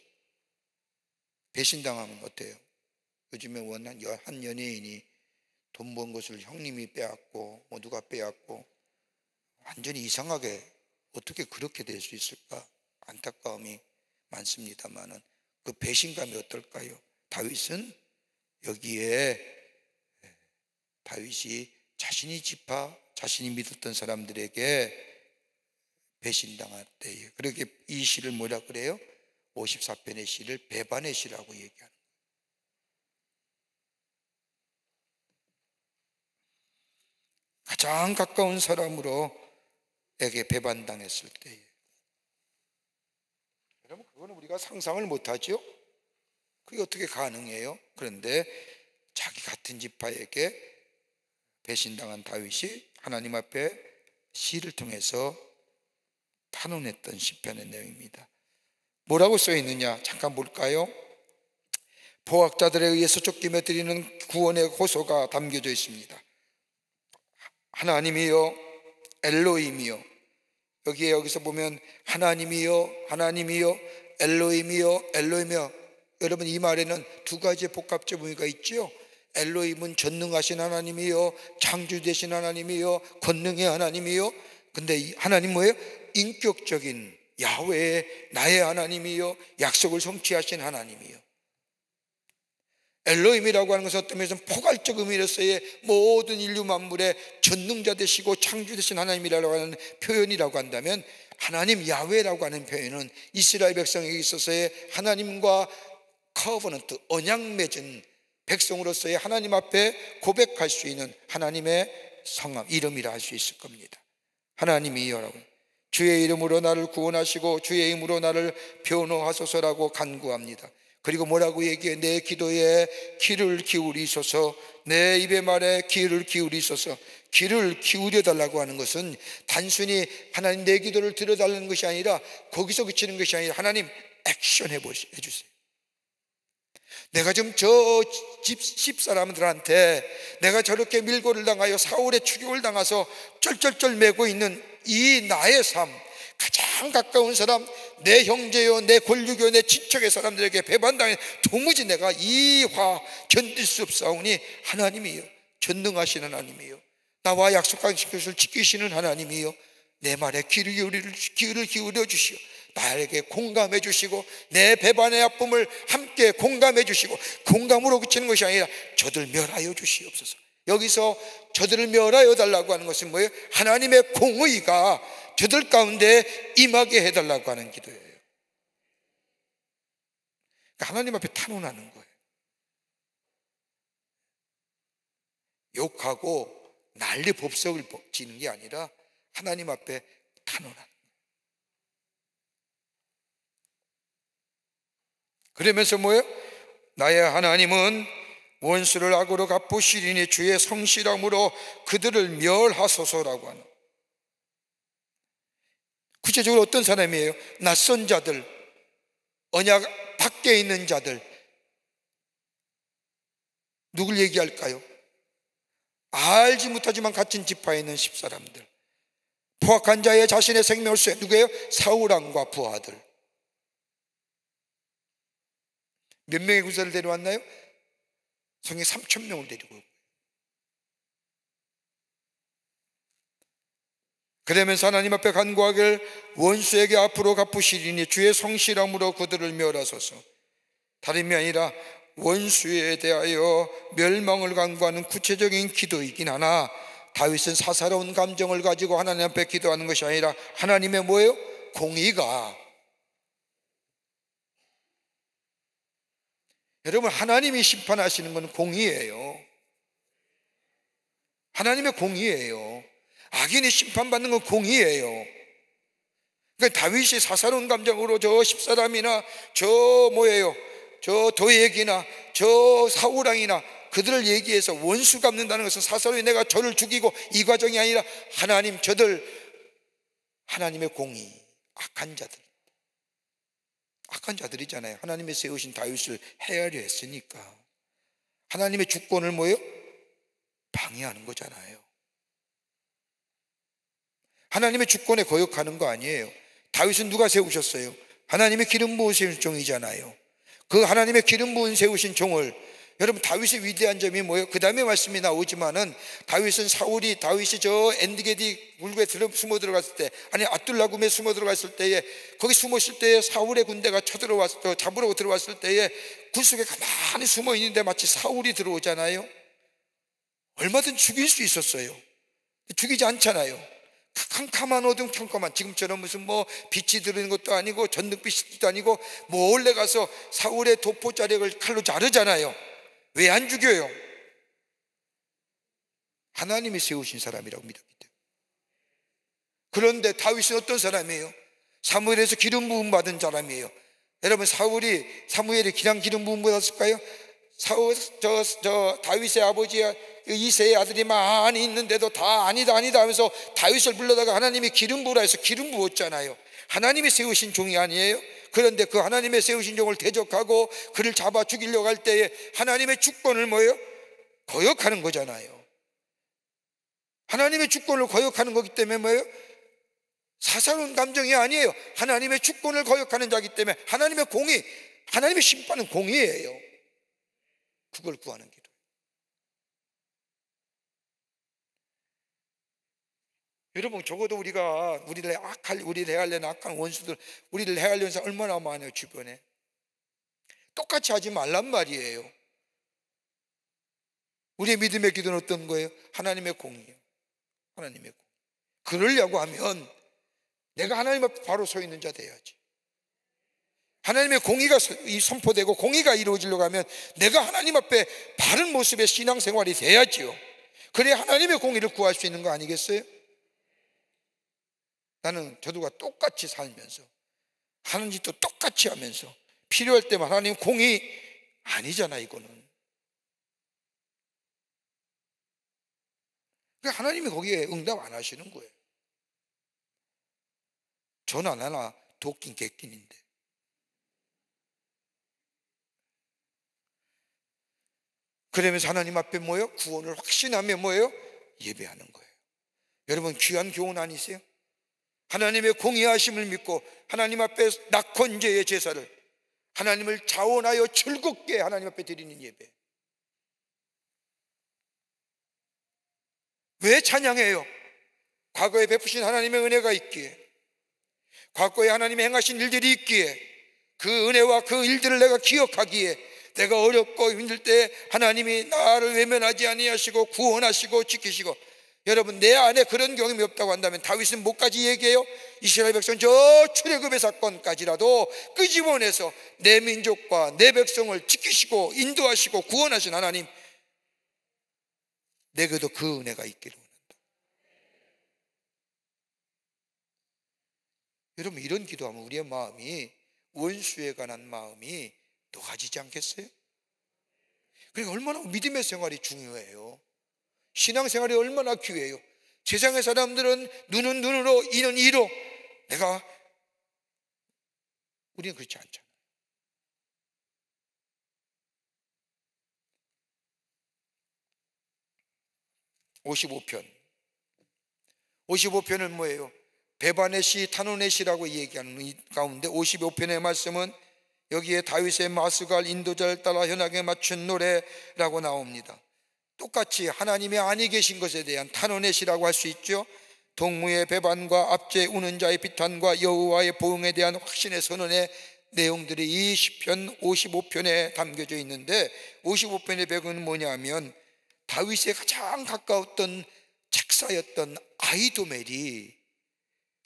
배신당하면 어때요? 요즘에 한 연예인이 돈 번 것을 형님이 빼앗고 누가 빼앗고 완전히 이상하게 어떻게 그렇게 될 수 있을까? 안타까움이 많습니다만은 그 배신감이 어떨까요? 다윗은 여기에 다윗이 자신이 지파, 자신이 믿었던 사람들에게 배신당할 때에, 그렇게 이 시를 뭐라 그래요? 54편의 시를 배반의 시라고 얘기하는 거예요. 가장 가까운 사람으로에게 배반당했을 때에, 여러분 그거는 우리가 상상을 못하죠? 그게 어떻게 가능해요? 그런데 자기 같은 지파에게 배신당한 다윗이 하나님 앞에 시를 통해서 탄원했던 시편의 내용입니다. 뭐라고 써 있느냐? 잠깐 볼까요? 포악자들에 의해서 쫓기며 드리는 구원의 호소가 담겨져 있습니다. 하나님이여 엘로힘이여, 여기서 보면 하나님이여 하나님이여 엘로힘이여 엘로힘이여. 여러분, 이 말에는 두 가지의 복합적 의미가 있죠. 엘로힘은 전능하신 하나님이요, 창조되신 하나님이요, 권능의 하나님이요. 근데 이 하나님 뭐예요? 인격적인 야훼의 나의 하나님이요, 약속을 성취하신 하나님이요. 엘로힘이라고 하는 것은 어떤 면에서는 포괄적 의미로서의 모든 인류 만물의 전능자 되시고 창조 되신 하나님이라고 하는 표현이라고 한다면, 하나님 야훼라고 하는 표현은 이스라엘 백성에게 있어서의 하나님과 커버넌트, 언약 맺은 백성으로서의 하나님 앞에 고백할 수 있는 하나님의 성함, 이름이라 할 수 있을 겁니다. 하나님이여라고, 주의 이름으로 나를 구원하시고 주의 이름으로 나를 변호하소서라고 간구합니다. 그리고 뭐라고 얘기해? 내 기도에 귀를 기울이소서, 내 입의 말에 귀를 기울이소서. 귀를 기울여 달라고 하는 것은 단순히 하나님 내 기도를 들어달라는 것이 아니라, 거기서 그치는 것이 아니라 하나님 액션 해주세요. 내가 지금 저 집 사람들한테 내가 저렇게 밀고를 당하여 사울의 추격을 당해서 쩔쩔쩔 매고 있는 이 나의 삶, 가장 가까운 사람, 내 형제요, 내 권력요, 내 친척의 사람들에게 배반당해 도무지 내가 이 화 견딜 수 없사오니 하나님이요, 전능하신 하나님이요, 나와 약속하신 것을 지키시는 하나님이요, 내 말에 귀를 기울여 주시오. 나에게 공감해 주시고 내 배반의 아픔을 함께 공감해 주시고, 공감으로 그치는 것이 아니라 저들 멸하여 주시옵소서. 여기서 저들을 멸하여 달라고 하는 것은 뭐예요? 하나님의 공의가 저들 가운데 임하게 해달라고 하는 기도예요. 그러니까 하나님 앞에 탄원하는 거예요. 욕하고 난리 법석을 지는 게 아니라 하나님 앞에 탄원하는 거예요. 그러면서 뭐예요? 나의 하나님은 원수를 악으로 갚으시리니 주의 성실함으로 그들을 멸하소서라고 하는, 구체적으로 어떤 사람이에요? 낯선 자들, 언약 밖에 있는 자들, 누굴 얘기할까요? 알지 못하지만 같은 지파에 있는 십사람들, 포악한 자의 자신의 생명을 쇠, 누구예요? 사울왕과 부하들. 몇 명의 군사를 데려왔나요? 성에 3,000명을 데리고 오고. 그러면서 하나님 앞에 간구하길, 원수에게 앞으로 갚으시리니 주의 성실함으로 그들을 멸하소서. 다름이 아니라 원수에 대하여 멸망을 간구하는 구체적인 기도이긴 하나, 다윗은 사사로운 감정을 가지고 하나님 앞에 기도하는 것이 아니라 하나님의 뭐예요? 공의가, 여러분, 하나님이 심판하시는 건 공의예요. 하나님의 공의예요. 악인이 심판받는 건 공의예요. 그러니까 다윗이 사사로운 감정으로 저 십사람이나 저 뭐예요, 저 도액이나 저 사울왕이나 그들을 얘기해서 원수 갚는다는 것은 사사로이 내가 저를 죽이고 이 과정이 아니라 하나님, 저들 하나님의 공의, 악한 자들이잖아요. 하나님의 세우신 다윗을 헤아려 했으니까 하나님의 주권을 뭐예요? 방해하는 거잖아요. 하나님의 주권에 거역하는 거 아니에요. 다윗은 누가 세우셨어요? 하나님의 기름 부은 세우신 종이잖아요. 그 하나님의 기름 부은 세우신 종을, 여러분, 다윗의 위대한 점이 뭐예요? 그 다음에 말씀이 나오지만은 다윗이 저 엔드게디 굴에 숨어 들어갔을 때, 아니 아둘라굼에 숨어 들어갔을 때에, 거기 숨었을 때에 사울의 군대가 잡으러 들어왔을 때에 굴속에 가만히 숨어 있는데 마치 사울이 들어오잖아요. 얼마든 죽일 수 있었어요. 죽이지 않잖아요. 캄캄한 어둠, 캄캄한, 지금처럼 무슨 뭐 빛이 들어있는 것도 아니고 전등빛도 아니고 몰래 가서 사울의 도포자락을 칼로 자르잖아요. 왜 안 죽여요? 하나님이 세우신 사람이라고 믿습니다. 그런데 다윗은 어떤 사람이에요? 사무엘에서 기름 부음 받은 사람이에요. 여러분, 사무엘이 그냥 기름 부음 받았을까요? 다윗의 아버지 이새의 아들이 많이 있는데도 다 아니다 하면서 다윗을 불러다가 하나님이 기름 부으라 해서 기름 부었잖아요. 하나님이 세우신 종이 아니에요? 그런데 그 하나님의 세우신 종을 대적하고 그를 잡아 죽이려고 할 때에 하나님의 주권을 뭐예요? 거역하는 거잖아요. 하나님의 주권을 거역하는 거기 때문에 뭐예요? 사사로운 감정이 아니에요. 하나님의 주권을 거역하는 자이기 때문에 하나님의 공의, 하나님의 심판은 공의예요. 그걸 구하는 기도. 여러분, 적어도 우리를 해하려는 악한 원수들, 우리를 해하려는 사람 얼마나 많아요, 주변에. 똑같이 하지 말란 말이에요. 우리의 믿음의 기도는 어떤 거예요? 하나님의 공의예요. 하나님의 공. 그러려고 하면 내가 하나님 앞에 바로 서 있는 자 돼야지. 하나님의 공의가 선포되고 공의가 이루어지려고 하면 내가 하나님 앞에 바른 모습의 신앙생활이 돼야지요. 그래야 하나님의 공의를 구할 수 있는 거 아니겠어요? 나는 저들과 똑같이 살면서 하는 짓도 똑같이 하면서 필요할 때만 하나님 공의 아니잖아, 이거는. 그러니까 하나님이 거기에 응답 안 하시는 거예요. 전화 안 하나 도끼인 객낀인데. 그러면서 하나님 앞에 뭐예요? 구원을 확신하며 뭐예요? 예배하는 거예요. 여러분, 귀한 교훈 아니세요? 하나님의 공의하심을 믿고 하나님 앞에 낙헌제의 제사를 하나님을 자원하여 즐겁게 하나님 앞에 드리는 예배. 왜 찬양해요? 과거에 베푸신 하나님의 은혜가 있기에, 과거에 하나님이 행하신 일들이 있기에, 그 은혜와 그 일들을 내가 기억하기에, 내가 어렵고 힘들 때 하나님이 나를 외면하지 아니하시고 구원하시고 지키시고. 여러분, 내 안에 그런 경험이 없다고 한다면 다윗은 뭐까지 얘기해요? 이스라엘 백성 저 출애굽의 사건까지라도 끄집어내서 내 민족과 내 백성을 지키시고 인도하시고 구원하신 하나님, 내게도 그 은혜가 있기를 원한다. 여러분, 이런 기도하면 우리의 마음이, 원수에 관한 마음이 녹아지지 않겠어요? 그러니까 얼마나 믿음의 생활이 중요해요. 신앙생활이 얼마나 귀해요. 세상의 사람들은 눈은 눈으로, 이는 이로. 우리는 그렇지 않잖아요. 55편은 뭐예요? 베반의 시, 탄원의 시라고 얘기하는 이 가운데 55편의 말씀은 여기에 다윗의 마스갈 인도자를 따라 현악에 맞춘 노래라고 나옵니다. 똑같이 하나님이 아니 계신 것에 대한 탄원의 시라고 할 수 있죠. 동무의 배반과 압제 우는 자의 비탄과 여호와의 보응에 대한 확신의 선언의 내용들이 이 시편 55편에 담겨져 있는데, 55편의 배경은 뭐냐면 다윗의 가장 가까웠던 책사였던 아히도멜이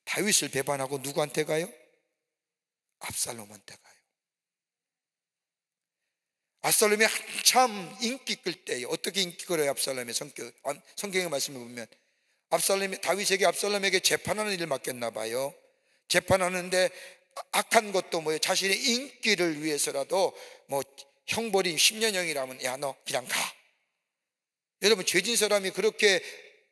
다윗을 배반하고 누구한테 가요? 압살롬한테 가요. 압살롬이 한참 인기 끌 때예요. 어떻게 인기 끌어요? 압살롬의 성경의 말씀을 보면 다윗에게 압살롬에게 재판하는 일을 맡겼나 봐요. 재판하는데 악한 것도 뭐예요? 자신의 인기를 위해서라도 뭐 형벌이 10년형이라면 야, 너 그냥 가. 여러분, 죄진 사람이 그렇게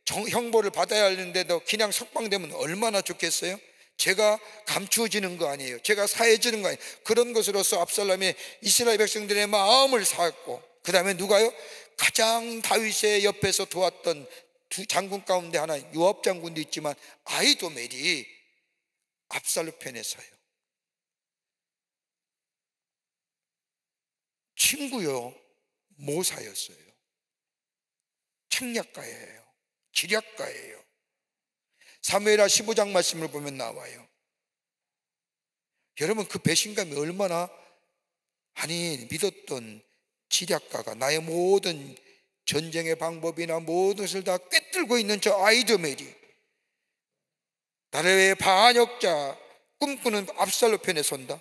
형벌을 받아야 하는데 너 그냥 석방되면 얼마나 좋겠어요? 죄가 감추어지는 거 아니에요. 죄가 사해지는 거 아니에요. 그런 것으로서 압살롬이 이스라엘 백성들의 마음을 샀고, 그 다음에 누가요? 가장 다윗의 옆에서 도왔던 두 장군 가운데 하나, 요압 장군도 있지만 아히도멜이 압살롬 편에 서요. 친구요, 모사였어요. 책략가예요. 지략가예요. 사무엘하 15장 말씀을 보면 나와요. 여러분, 그 배신감이 얼마나, 믿었던 지략가가 나의 모든 전쟁의 방법이나 모든 것을 다 꿰뚫고 있는 저 아히도멜이 나라의 반역자 꿈꾸는 압살롬 편에 선다.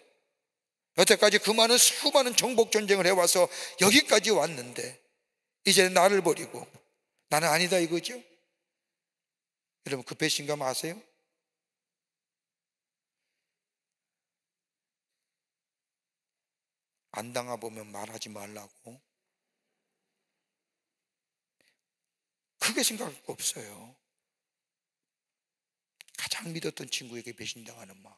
여태까지 그 많은 수많은 정복 전쟁을 해와서 여기까지 왔는데 이제 나를 버리고 나는 아니다 이거죠? 여러분, 그 배신감 아세요? 안 당해보면 말하지 말라고. 크게 생각할 거 없어요. 가장 믿었던 친구에게 배신당하는 마음.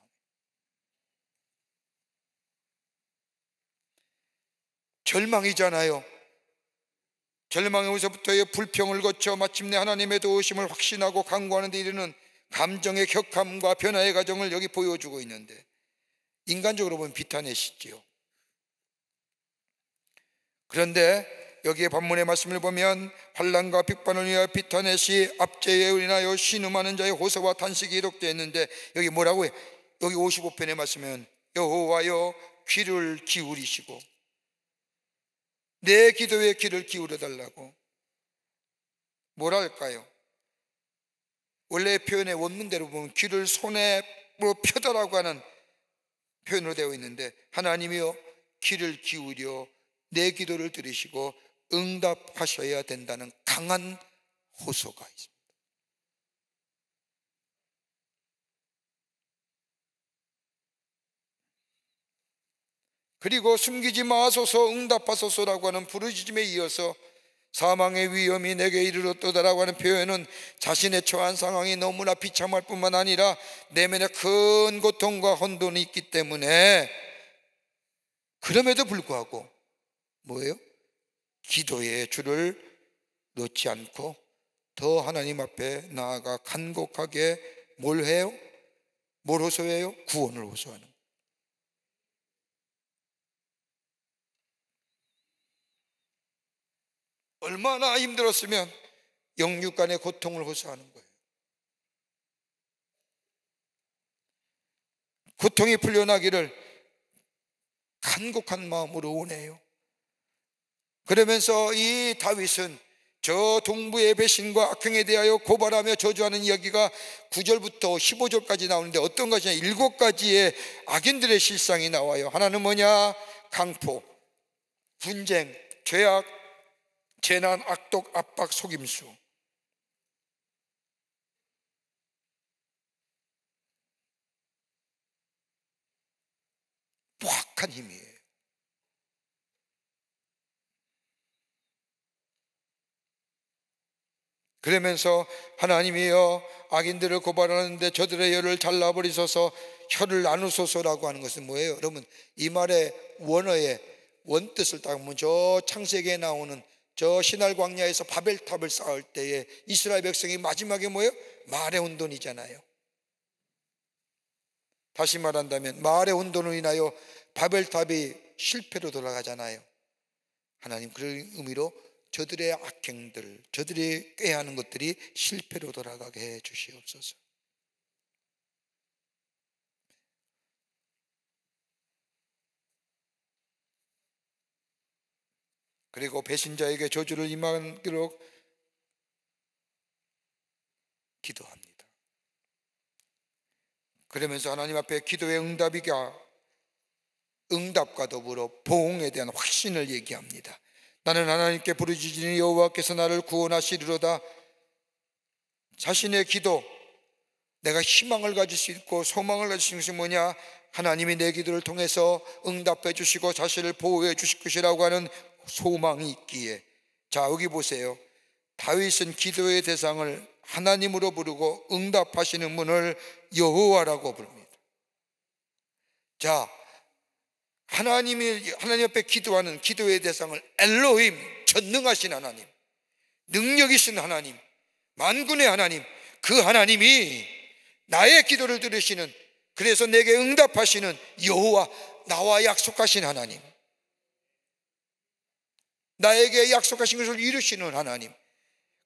절망이잖아요. 절망에서부터의 불평을 거쳐 마침내 하나님의 도우심을 확신하고 간구하는 데 이르는 감정의 격함과 변화의 과정을 여기 보여주고 있는데, 인간적으로 보면 비탄해시지요. 그런데 여기에 본문의 말씀을 보면 환난과 핍박을 위하여 비탄해시 압제에 인하여 신음하는 자의 호소와 탄식이 기록되어 있는데, 여기 뭐라고 해요? 여기 55편에 말씀은 여호와여 귀를 기울이시고 내 기도에 귀를 기울여 달라고. 뭐랄까요? 원래 표현의 원문대로 보면 귀를 손에 펴다라고 하는 표현으로 되어 있는데, 하나님이여 귀를 기울여 내 기도를 들으시고 응답하셔야 된다는 강한 호소가 있습니다. 그리고 숨기지 마소서 응답하소서라고 하는 부르짖음에 이어서 사망의 위험이 내게 이르렀도다라고 하는 표현은 자신의 처한 상황이 너무나 비참할 뿐만 아니라 내면에 큰 고통과 혼돈이 있기 때문에, 그럼에도 불구하고 뭐예요? 기도의 줄을 놓지 않고 더 하나님 앞에 나아가 간곡하게 뭘 해요? 뭘 호소해요? 구원을 호소하는. 얼마나 힘들었으면 영육간의 고통을 호소하는 거예요. 고통이 풀려나기를 간곡한 마음으로 원해요. 그러면서 이 다윗은 저 동부의 배신과 악행에 대하여 고발하며 저주하는 이야기가 9절부터 15절까지 나오는데, 어떤 것이냐? 7가지의 악인들의 실상이 나와요. 하나는 뭐냐? 강포, 분쟁, 죄악, 재난, 악독, 압박, 속임수. 무악한 힘이에요. 그러면서 하나님이여 악인들을 고발하는데 저들의 혀를 잘라버리소서, 혀를 나누소서라고 하는 것은 뭐예요? 여러분, 이 말의 원어의 원뜻을 딱 보면 저 창세기에 나오는 저 시날 광야에서 바벨탑을 쌓을 때에 이스라엘 백성이 마지막에 뭐예요? 말의 혼돈이잖아요. 다시 말한다면 말의 혼돈으로 인하여 바벨탑이 실패로 돌아가잖아요. 하나님 그런 의미로 저들의 악행들, 저들이 꾀하는 것들이 실패로 돌아가게 해 주시옵소서. 그리고 배신자에게 저주를 임하도록 기도합니다. 그러면서 하나님 앞에 기도의 응답과 더불어 보응에 대한 확신을 얘기합니다. 나는 하나님께 부르짖으니 여호와께서 나를 구원하시리로다. 자신의 기도, 내가 희망을 가질 수 있고 소망을 가질 수 있는 것이 뭐냐? 하나님이 내 기도를 통해서 응답해 주시고 자신을 보호해 주실 것이라고 하는 소망이 있기에. 자, 여기 보세요. 다윗은 기도의 대상을 하나님으로 부르고 응답하시는 분을 여호와라고 부릅니다. 자, 하나님 앞에 기도하는 기도의 대상을 엘로힘, 전능하신 하나님, 능력 있으신 하나님, 만군의 하나님, 그 하나님이 나의 기도를 들으시는, 그래서 내게 응답하시는 여호와, 나와 약속하신 하나님, 나에게 약속하신 것을 이루시는 하나님.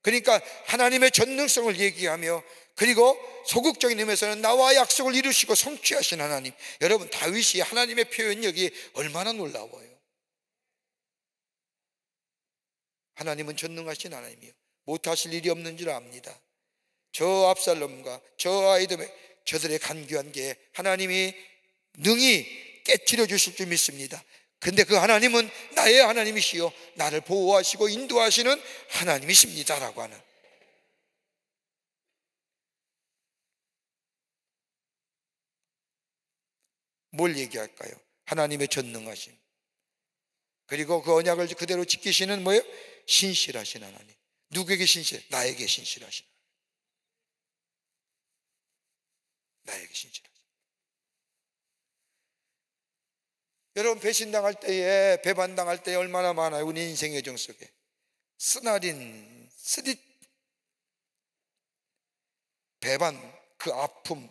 그러니까 하나님의 전능성을 얘기하며, 그리고 소극적인 의미에서는 나와 약속을 이루시고 성취하신 하나님. 여러분, 다윗이 하나님의 표현력이 얼마나 놀라워요. 하나님은 전능하신 하나님이요, 못하실 일이 없는 줄 압니다. 저 압살롬과 저 아이돔의 저들의 간교한 게 하나님이 능히 깨트려 주실 줄 믿습니다. 근데 그 하나님은 나의 하나님이시요 나를 보호하시고 인도하시는 하나님이십니다라고 하는, 뭘 얘기할까요? 하나님의 전능하심, 그리고 그 언약을 그대로 지키시는 뭐예요? 신실하신 하나님. 누구에게 신실? 나에게 신실하신 하나님. 나에게 신실하신. 여러분, 배신당할 때에, 배반당할 때에 얼마나 많아요. 우리 인생의 정 속에 쓰나린, 쓰릿, 배반, 그 아픔,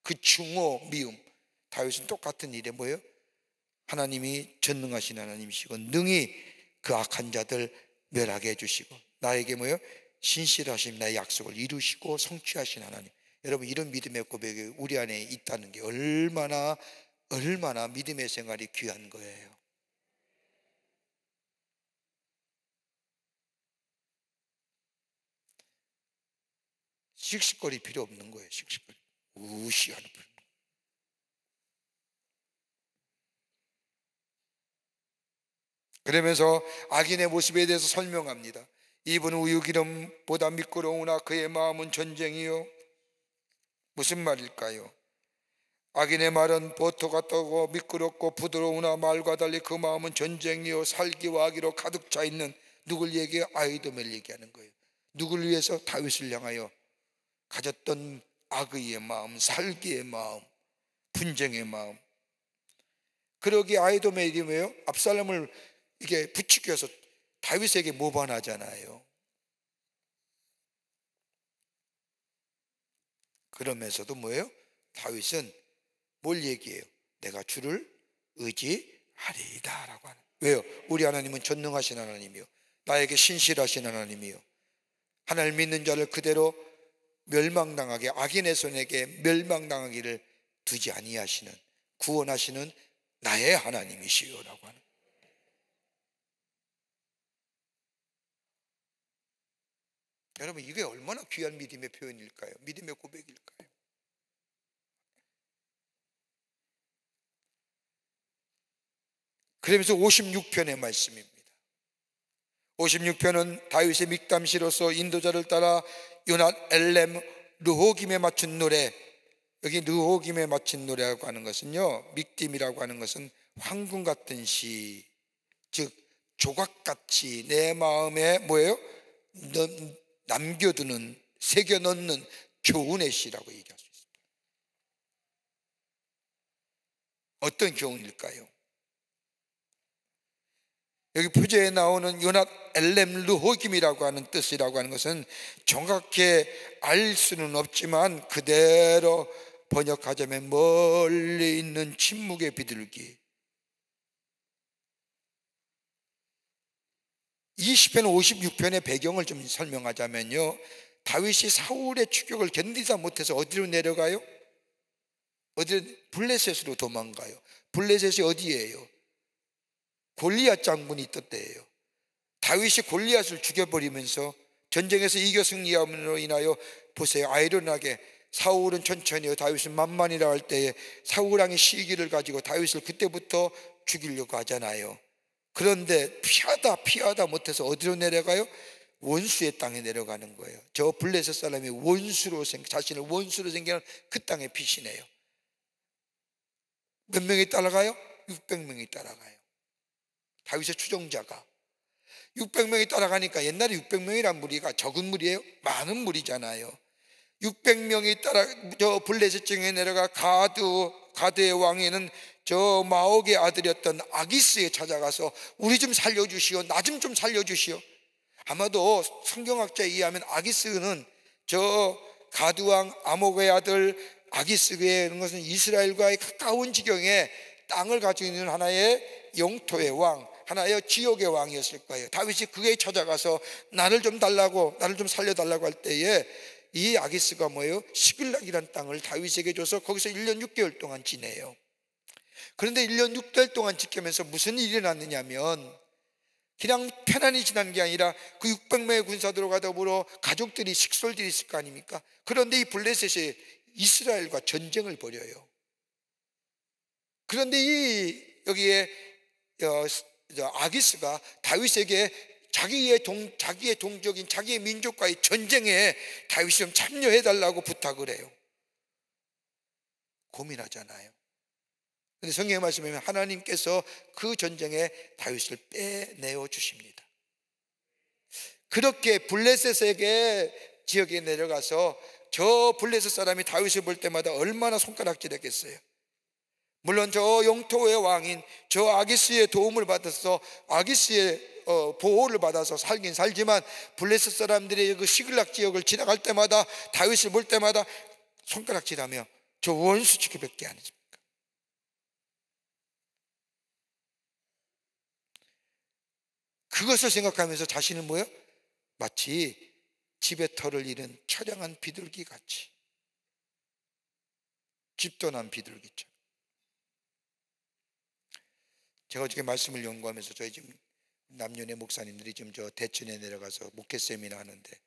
그 증오, 미움. 다윗은 똑같은 일에 뭐예요? 하나님이 전능하신 하나님이시고 능히 그 악한 자들 멸하게 해주시고 나에게 뭐예요? 신실하신 나의 약속을 이루시고 성취하신 하나님. 여러분, 이런 믿음의 고백이 우리 안에 있다는 게 얼마나 믿음의 생활이 귀한 거예요. 씩씩거릴 필요 없는 거예요. 씩씩거리 우시하는 분. 그러면서 악인의 모습에 대해서 설명합니다. 입은 우유기름보다 미끄러우나 그의 마음은 전쟁이요. 무슨 말일까요? 악인의 말은 버터 같다고 미끄럽고 부드러우나 말과 달리 그 마음은 전쟁이요 살기와 악의로 가득 차 있는, 누굴 얘기해? 아히도멜 얘기하는 거예요. 누굴 위해서? 다윗을 향하여 가졌던 악의의 마음, 살기의 마음, 분쟁의 마음. 그러기에 아히도멜이 뭐예요? 압살롬을 이게 부추겨서 다윗에게 모반하잖아요. 그러면서도 뭐예요? 다윗은 뭘 얘기해요? 내가 주를 의지하리이다 라고 하는. 왜요? 우리 하나님은 전능하신 하나님이요 나에게 신실하신 하나님이요 하나님을 믿는 자를 그대로 멸망당하게, 악인의 손에게 멸망당하기를 두지 아니하시는, 구원하시는 나의 하나님이시요 라고 하는. 여러분, 이게 얼마나 귀한 믿음의 표현일까요? 믿음의 고백일까요? 그러면서 56편의 말씀입니다. 56편은 다윗의 믹담시로서 인도자를 따라 요낫 엘렘 르호김에 맞춘 노래. 여기 르호김에 맞춘 노래라고 하는 것은요, 믹딤이라고 하는 것은 황금 같은 시, 즉 조각같이 내 마음에 뭐예요? 남겨두는, 새겨넣는 교훈의 시라고 얘기할 수 있습니다. 어떤 교훈일까요? 여기 표제에 나오는 요낫 엘렘 르호김이라고 하는 뜻이라고 하는 것은 정확히 알 수는 없지만 그대로 번역하자면 멀리 있는 침묵의 비둘기. 이 시편 56편의 배경을 좀 설명하자면요, 다윗이 사울의 추격을 견디다 못해서 어디로 내려가요? 블레셋으로 도망가요. 블레셋이 어디예요? 골리앗 장군이 있던 때예요. 다윗이 골리앗을 죽여버리면서 전쟁에서 이겨 승리함으로 인하여 보세요, 아이러니하게 사울은 천천히요 다윗은 만만이라 할 때에 사울왕의 시기를 가지고 다윗을 그때부터 죽이려고 하잖아요. 그런데 피하다 못해서 어디로 내려가요? 원수의 땅에 내려가는 거예요. 저 블레셋 사람이 자신을 원수로 생기는 그 땅에 피신해요. 몇 명이 따라가요? 600명이 따라가요. 다윗의 추종자가 600명이 따라가니까, 옛날에 600명이란 무리가 적은 무리예요? 많은 무리잖아요. 600명이 저 블레셋 중에 내려가 가드의 왕에는 저 마옥의 아들이었던 아기스에 찾아가서 우리 좀 살려주시오, 나 좀 살려주시오. 아마도 성경학자에 의하면 아기스는 저 가드왕 아목의 아들 아기스라는 것은 이스라엘과의 가까운 지경에 땅을 가지고 있는 하나의 영토의 왕, 하나의 지역의 왕이었을 거예요. 다윗이 그에 찾아가서 나를 좀 살려달라고 할 때에 이 아기스가 뭐예요? 시글락이라는 땅을 다윗에게 줘서 거기서 1년 6개월 동안 지내요. 그런데 1년 6개월 동안 지키면서 무슨 일이 났느냐면, 그냥 편안히 지난 게 아니라 그 600명의 군사들과 더불어 가족들이, 식솔들이 있을 거 아닙니까? 그런데 이 블레셋이 이스라엘과 전쟁을 벌여요. 그런데 여기에 아기스가 다윗에게 자기의 동족인 자기의 민족과의 전쟁에 다윗이 좀 참여해달라고 부탁을 해요. 고민하잖아요. 근데 성경에 말씀하면 하나님께서 그 전쟁에 다윗을 빼내어 주십니다. 그렇게 블레셋에게 지역에 내려가서 저 블레셋 사람이 다윗을 볼 때마다 얼마나 손가락질했겠어요. 물론 저 영토의 왕인 저 아기스의 도움을 받아서 아기스의 보호를 받아서 살긴 살지만 블레셋 사람들의 그 시글락 지역을 지나갈 때마다 다윗을 볼 때마다 손가락질하며 저 원수 지키밖에 안 했습니까? 그것을 생각하면서 자신은 뭐예요? 마치 집의 털을 잃은 처량한 비둘기 같이, 집도 난 비둘기처럼. 제가 어저께 말씀을 연구하면서 저희 지금 남녀네 목사님들이 지금 저 대천에 내려가서 목회 세미나 하는데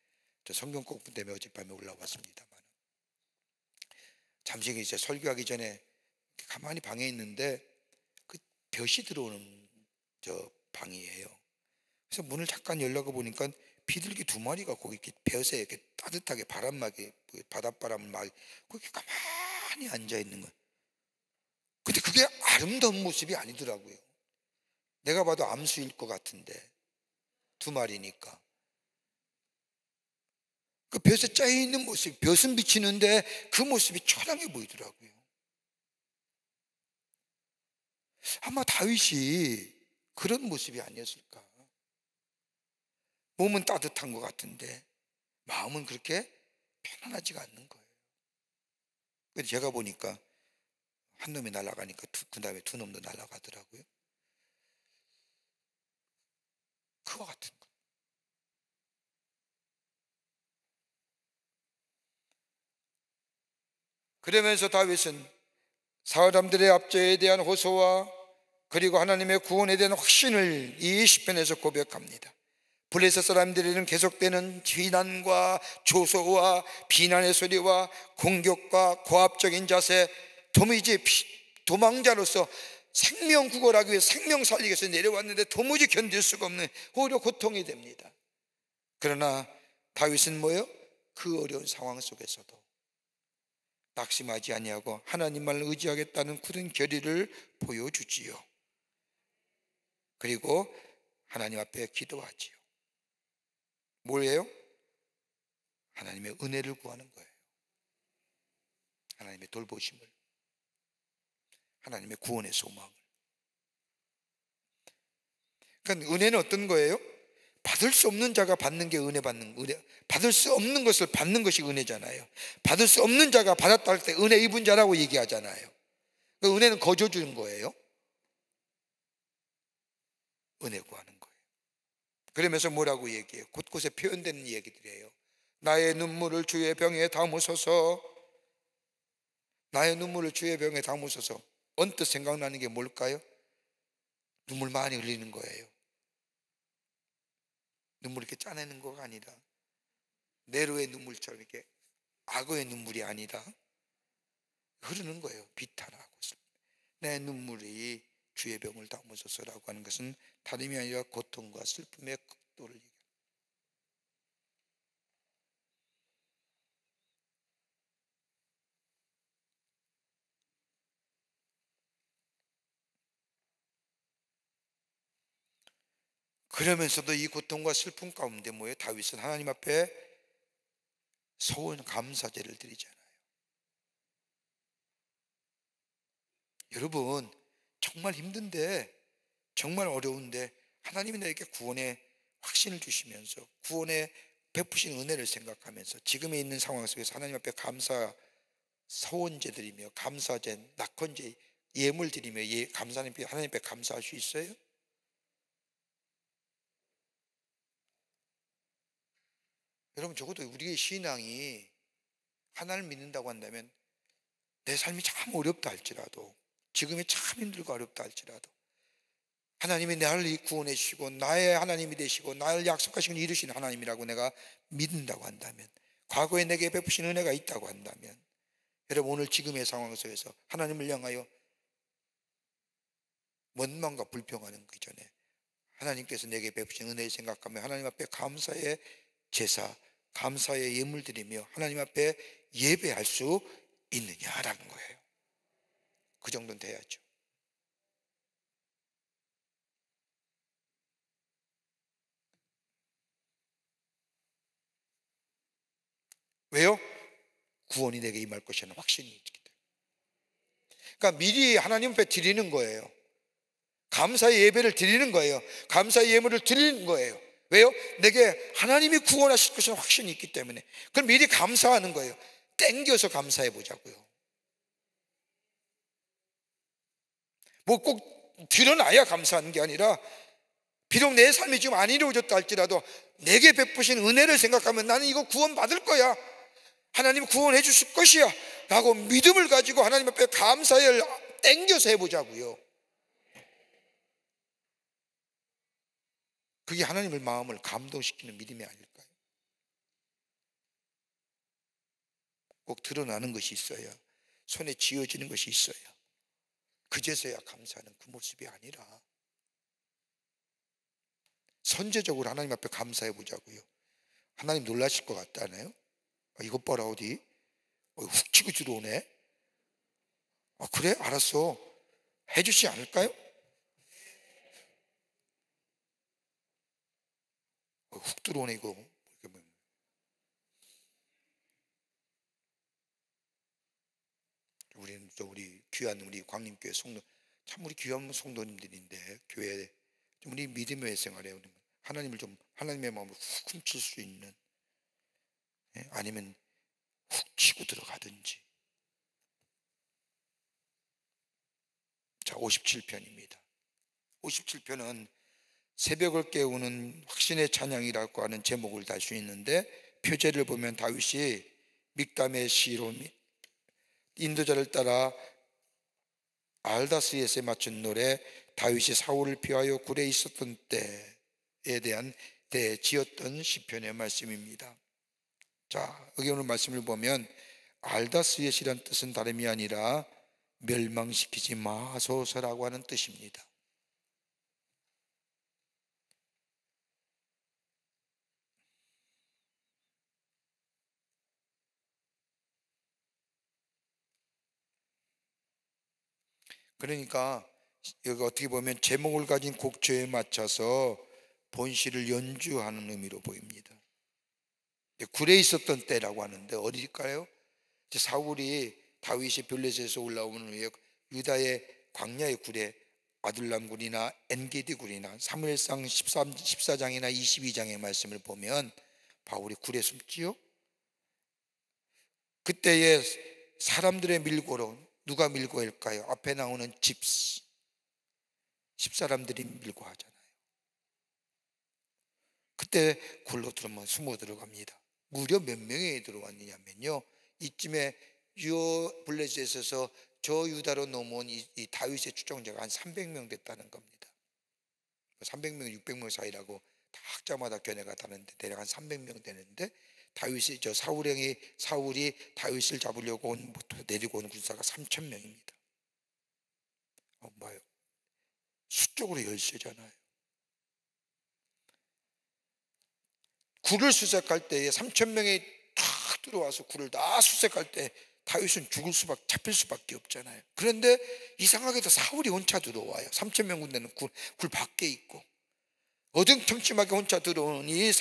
저 성경 공부 때문에 어젯밤에 올라왔습니다만, 잠시 이제 설교하기 전에 가만히 방에 있는데 그 볕이 들어오는 저 방이에요. 그래서 문을 잠깐 열려고 보니까 비둘기 2마리가 거기 이렇게 볕에 이렇게 따뜻하게 바람막이 바닷바람을 막 거기 가만히 앉아 있는 거예요. 근데 그게 아름다운 모습이 아니더라고요. 내가 봐도 암수일 것 같은데 2마리니까 그 볕에 짜여있는 모습, 볕은 비치는데 그 모습이 처량해 보이더라고요. 아마 다윗이 그런 모습이 아니었을까. 몸은 따뜻한 것 같은데 마음은 그렇게 편안하지가 않는 거예요. 그래서 제가 보니까 한 놈이 날아가니까 그 다음에 2놈도 날아가더라고요. 그와 같은 거. 그러면서 다윗은 사람들의 압제에 대한 호소와 그리고 하나님의 구원에 대한 확신을 이 시편에서 고백합니다. 블레셋 사람들에는 계속되는 비난과 조소와 비난의 소리와 공격과 고압적인 자세, 도무지 도망자로서 생명 구걸하기 위해 생명 살리기 위해서 내려왔는데 도무지 견딜 수가 없는 오히려 고통이 됩니다. 그러나 다윗은 뭐예요? 그 어려운 상황 속에서도 낙심하지 아니하고 하나님만을 의지하겠다는 굳은 결의를 보여주지요. 그리고 하나님 앞에 기도하지요. 뭐예요? 하나님의 은혜를 구하는 거예요. 하나님의 돌보심을, 하나님의 구원의 소망을. 그러니까 은혜는 어떤 거예요? 받을 수 없는 자가 받는 게 은혜. 받을 수 없는 것을 받는 것이 은혜잖아요. 받을 수 없는 자가 받았다 할 때 은혜 입은 자라고 얘기하잖아요. 그 은혜는 거저 주는 거예요. 은혜 구하는 거예요. 그러면서 뭐라고 얘기해요? 곳곳에 표현되는 얘기들이에요. 나의 눈물을 주의 병에 담으소서. 나의 눈물을 주의 병에 담으소서. 언뜻 생각나는 게 뭘까요? 눈물 많이 흘리는 거예요. 눈물 이렇게 짜내는 거가 아니라 네로의 눈물처럼 이렇게 악어의 눈물이 아니라 흐르는 거예요. 비탄하고 내 눈물이 주의 병을 담으소서라고 하는 것은 다름이 아니라 고통과 슬픔의 극도를 얘기합니다. 그러면서도 이 고통과 슬픔 가운데 뭐예요? 다윗은 하나님 앞에 소원 감사제를 드리잖아요. 여러분, 정말 힘든데, 정말 어려운데 하나님이 나에게 구원의 확신을 주시면서 구원의 베푸신 은혜를 생각하면서 지금에 있는 상황 속에서 하나님 앞에 감사 소원제 드리며 감사제, 낙헌제, 예물 드리며 하나님 앞에 감사할 수 있어요? 여러분, 적어도 우리의 신앙이 하나님을 믿는다고 한다면 내 삶이 참 어렵다 할지라도, 지금이 참 힘들고 어렵다 할지라도 하나님이 나를 구원해 주시고 나의 하나님이 되시고 나를 약속하신 이루신 하나님이라고 내가 믿는다고 한다면, 과거에 내게 베푸신 은혜가 있다고 한다면, 여러분 오늘 지금의 상황 속에서 하나님을 향하여 원망과 불평하는 그 전에 하나님께서 내게 베푸신 은혜를 생각하며 하나님 앞에 감사의 제사, 감사의 예물 드리며 하나님 앞에 예배할 수 있느냐라는 거예요. 그 정도는 돼야죠. 왜요? 구원이 내게 임할 것이라는 확신이 있기 때문에. 그러니까 미리 하나님 앞에 드리는 거예요. 감사의 예배를 드리는 거예요. 감사의 예물을 드리는 거예요. 왜요? 내게 하나님이 구원하실 것이라는 확신이 있기 때문에. 그럼 미리 감사하는 거예요. 땡겨서 감사해 보자고요. 뭐 꼭 드러나야 감사하는 게 아니라, 비록 내 삶이 지금 안 이루어졌다 할지라도 내게 베푸신 은혜를 생각하면 나는 이거 구원 받을 거야, 하나님 구원해 주실 것이야 라고 믿음을 가지고 하나님 앞에 감사를 땡겨서 해보자고요. 그게 하나님의 마음을 감동시키는 믿음이 아닐까요? 꼭 드러나는 것이 있어야, 손에 쥐어지는 것이 있어야, 그제서야 감사하는 그 모습이 아니라 선제적으로 하나님 앞에 감사해 보자고요. 하나님 놀라실 것 같다네요. 이것 봐라, 어디 훅 치고 들어오네. 그래? 알았어. 해주시지 않을까요? 훅 들어오네 이거. 우리 귀한 우리 광림교회 성도, 참 우리 귀한 성도님들인데, 교회 좀 우리 믿음의 생활에 하나님을 좀, 하나님의 마음을 훅 훔칠 수 있는, 아니면 훅 치고 들어가든지. 자, 57편입니다. 57편은 새벽을 깨우는 확신의 찬양이라고 하는 제목을 달 수 있는데, 표제를 보면 다윗이 믹담의 시로 인도자를 따라 알다스옅에 맞춘 노래, 다윗이 사울을 피하여 굴에 있었던 때에 대한 지었던 시편의 말씀입니다. 자, 여기 오늘 말씀을 보면 알다스옅이란 뜻은 다름이 아니라 멸망시키지 마소서라고 하는 뜻입니다. 그러니까 여기 어떻게 보면 제목을 가진 곡조에 맞춰서 본시를 연주하는 의미로 보입니다. 굴에 있었던 때라고 하는데 어디일까요? 사울이 다윗이 블레셋에서 올라오는 후에 유다의 광야의 굴에 아둘람 굴이나 엔게디 굴이나 사무엘상 14장이나 22장의 말씀을 보면 바울이 굴에 숨지요. 그때의 사람들의 밀고로 누가 밀고 할까요? 앞에 나오는 집사람들이 밀고 하잖아요. 그때 굴로 들어오면 숨어 들어갑니다. 무려 몇 명이 들어왔느냐면요, 이쯤에 블레셋에서 저 유다로 넘어온 이 다윗의 추종자가 한 300명 됐다는 겁니다. 300명, 600명 사이라고 다 학자마다 견해가 다른데 대략 한 300명 되는데, 다윗이 사울이 다윗을 잡으려고 내리고 온 군사가 3,000명입니다. 뭐예요? 수적으로 열세잖아요. 굴을 수색할 때에 3,000명이 탁 들어와서 굴을 다 수색할 때 다윗은 잡힐 수밖에 없잖아요. 그런데 이상하게도 사울이 혼자 들어와요. 3,000명 군대는 굴 밖에 있고 어정청침하게 혼자 들어오는 이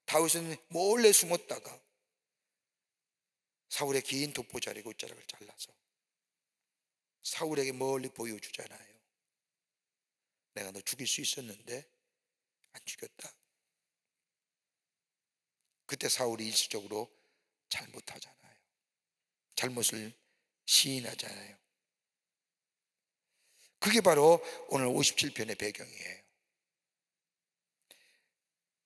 다윗은 몰래 숨었다가 사울의 긴 독보자리 옷자락을 잘라서 사울에게 멀리 보여주잖아요. 내가 너 죽일 수 있었는데 안 죽였다. 그때 사울이 일시적으로 잘못하잖아요. 잘못을 시인하잖아요. 그게 바로 오늘 57편의 배경이에요.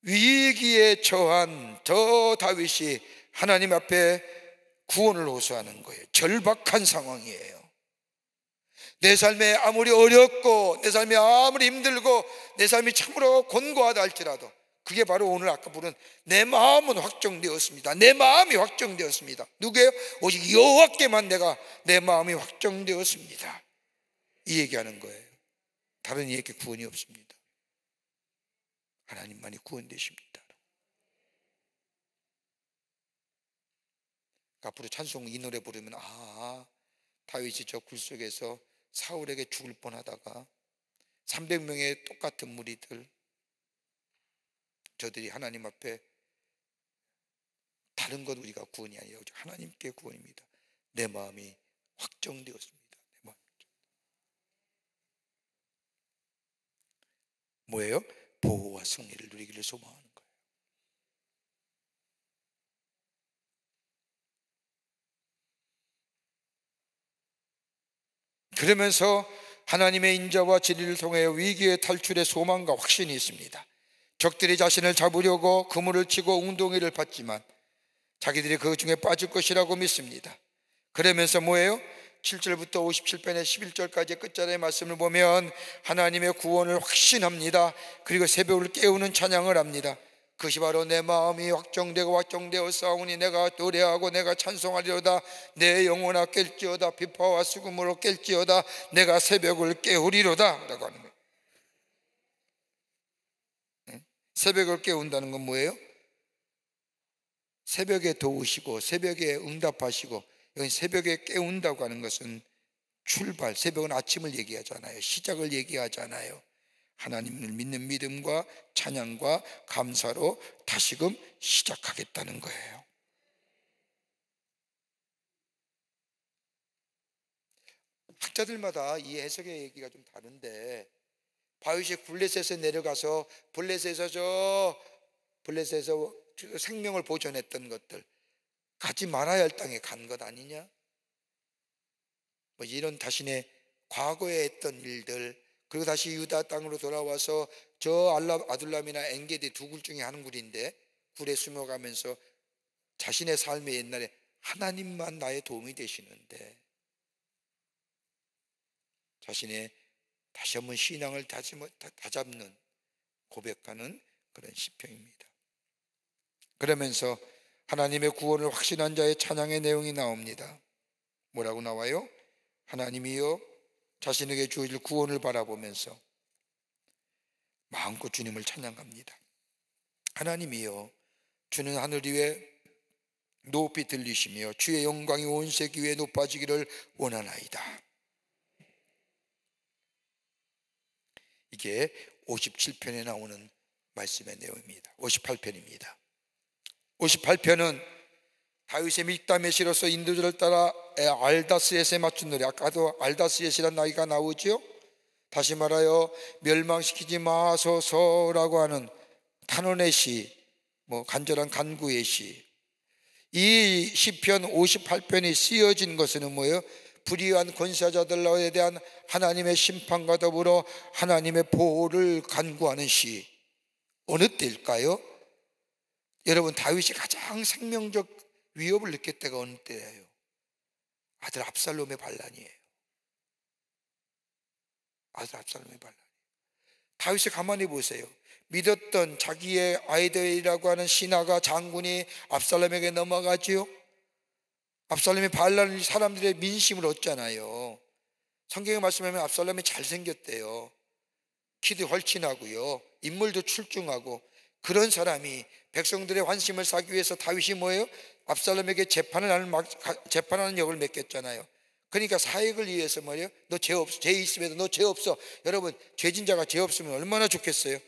위기에 처한 저 다윗이 하나님 앞에 구원을 호소하는 거예요. 절박한 상황이에요. 내 삶에 아무리 어렵고 내 삶이 아무리 힘들고 내 삶이 참으로 곤고하다 할지라도 그게 바로 오늘 아까 부른 내 마음은 확정되었습니다. 내 마음이 확정되었습니다. 누구예요? 오직 여호와께만 내 마음이 확정되었습니다. 이 얘기하는 거예요. 다른 이에게 구원이 없습니다. 하나님만이 구원되십니다. 앞으로 찬송 이 노래 부르면 다윗이 저 굴 속에서 사울에게 죽을 뻔하다가 300명의 똑같은 무리들, 저들이 하나님 앞에 다른 것 우리가 구원이 아니라 오직 하나님께 구원입니다. 내 마음이 확정되었습니다. 내 마음이. 뭐예요? 보호와 승리를 누리기를 소망하는 거예요. 그러면서 하나님의 인자와 진리를 통해 위기의 탈출의 소망과 확신이 있습니다. 적들이 자신을 잡으려고 그물을 치고 웅덩이를 팠지만 자기들이 그 중에 빠질 것이라고 믿습니다. 그러면서 뭐예요? 7절부터 57편의 11절까지의 끝자리의 말씀을 보면 하나님의 구원을 확신합니다. 그리고 새벽을 깨우는 찬양을 합니다. 그것이 바로 내 마음이 확정되어 싸우니 내가 노래하고 내가 찬송하리로다. 내 영혼아 깰지어다. 비파와 수금으로 깰지어다. 내가 새벽을 깨우리로다 라고 하는 거예요. 새벽을 깨운다는 건 뭐예요? 새벽에 도우시고 새벽에 응답하시고, 여기 새벽에 깨운다고 하는 것은 출발, 새벽은 아침을 얘기하잖아요. 시작을 얘기하잖아요. 하나님을 믿는 믿음과 찬양과 감사로 다시금 시작하겠다는 거예요. 학자들마다 이 해석의 얘기가 좀 다른데, 다윗이 블레셋에 내려가서 블레셋에서 생명을 보존했던 것들, 가지 말아야 할 땅에 간 것 아니냐? 뭐 이런 자신의 과거에 했던 일들, 그리고 다시 유다 땅으로 돌아와서 저 아둘람이나 엔게디 두 굴 중에 한 굴인데 굴에 숨어가면서 자신의 삶의 옛날에 하나님만 나의 도움이 되시는데 자신의 다시 한번 신앙을 다잡는 고백하는 그런 시편입니다. 그러면서 하나님의 구원을 확신한 자의 찬양의 내용이 나옵니다. 뭐라고 나와요? 하나님이여 자신에게 주어질 구원을 바라보면서 마음껏 주님을 찬양합니다. 하나님이여 주는 하늘 위에 높이 들리시며 주의 영광이 온 세계 위에 높아지기를 원하나이다. 이게 57편에 나오는 말씀의 내용입니다. 58편입니다. 58편은 다윗의 mik담에 실어서 인도들을 따라 알다스엣에 맞춘 노래, 아까도 알다스엣이라는 나이가 나오죠. 다시 말하여 멸망시키지 마소서라고 하는 탄원의 시, 간절한 간구의 시. 이 시편 58편이 쓰여진 것은 뭐예요? 불의한 권세자들에 대한 하나님의 심판과 더불어 하나님의 보호를 간구하는 시. 어느 때일까요? 여러분, 다윗이 가장 생명적 위협을 느낄 때가 어느 때예요? 아들 압살롬의 반란이에요. 아들 압살롬의 반란. 다윗이 가만히 보세요. 믿었던 자기의 아이들이라고 하는 신하가, 장군이 압살롬에게 넘어가지요. 압살롬의 반란을 사람들의 민심을 얻잖아요. 성경에 말씀하면 압살롬이 잘생겼대요. 키도 헐친하고요, 인물도 출중하고, 그런 사람이 백성들의 환심을 사기 위해서 다윗이 뭐예요? 압살롬에게 재판하는 역을 맡겼잖아요. 그러니까 사익을 위해서 뭐예요? 너 죄 없어, 죄 있음에도 너 죄 없어. 여러분, 죄진자가 죄 없으면 얼마나 좋겠어요?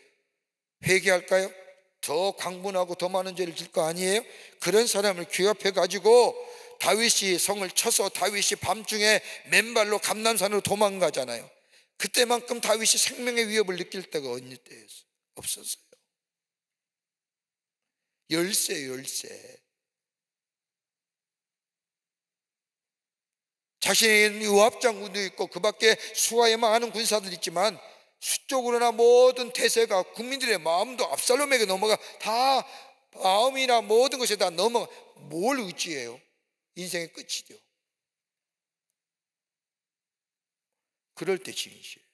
회개할까요? 더 광분하고 더 많은 죄를 질 거 아니에요? 그런 사람을 규합해 가지고 다윗이 성을 쳐서 다윗이 밤중에 맨발로 감람산으로 도망가잖아요. 그때만큼 다윗이 생명의 위협을 느낄 때가 어느 때였어요? 없었어요. 열세. 자신의 요압장군도 있고 그 밖에 수하에 많은 군사들이 있지만 수적으로나 모든 태세가, 국민들의 마음도 압살롬에게 넘어가, 다 마음이나 모든 것에 다 넘어가. 뭘 의지해요? 인생의 끝이죠. 그럴 때 진실이에요.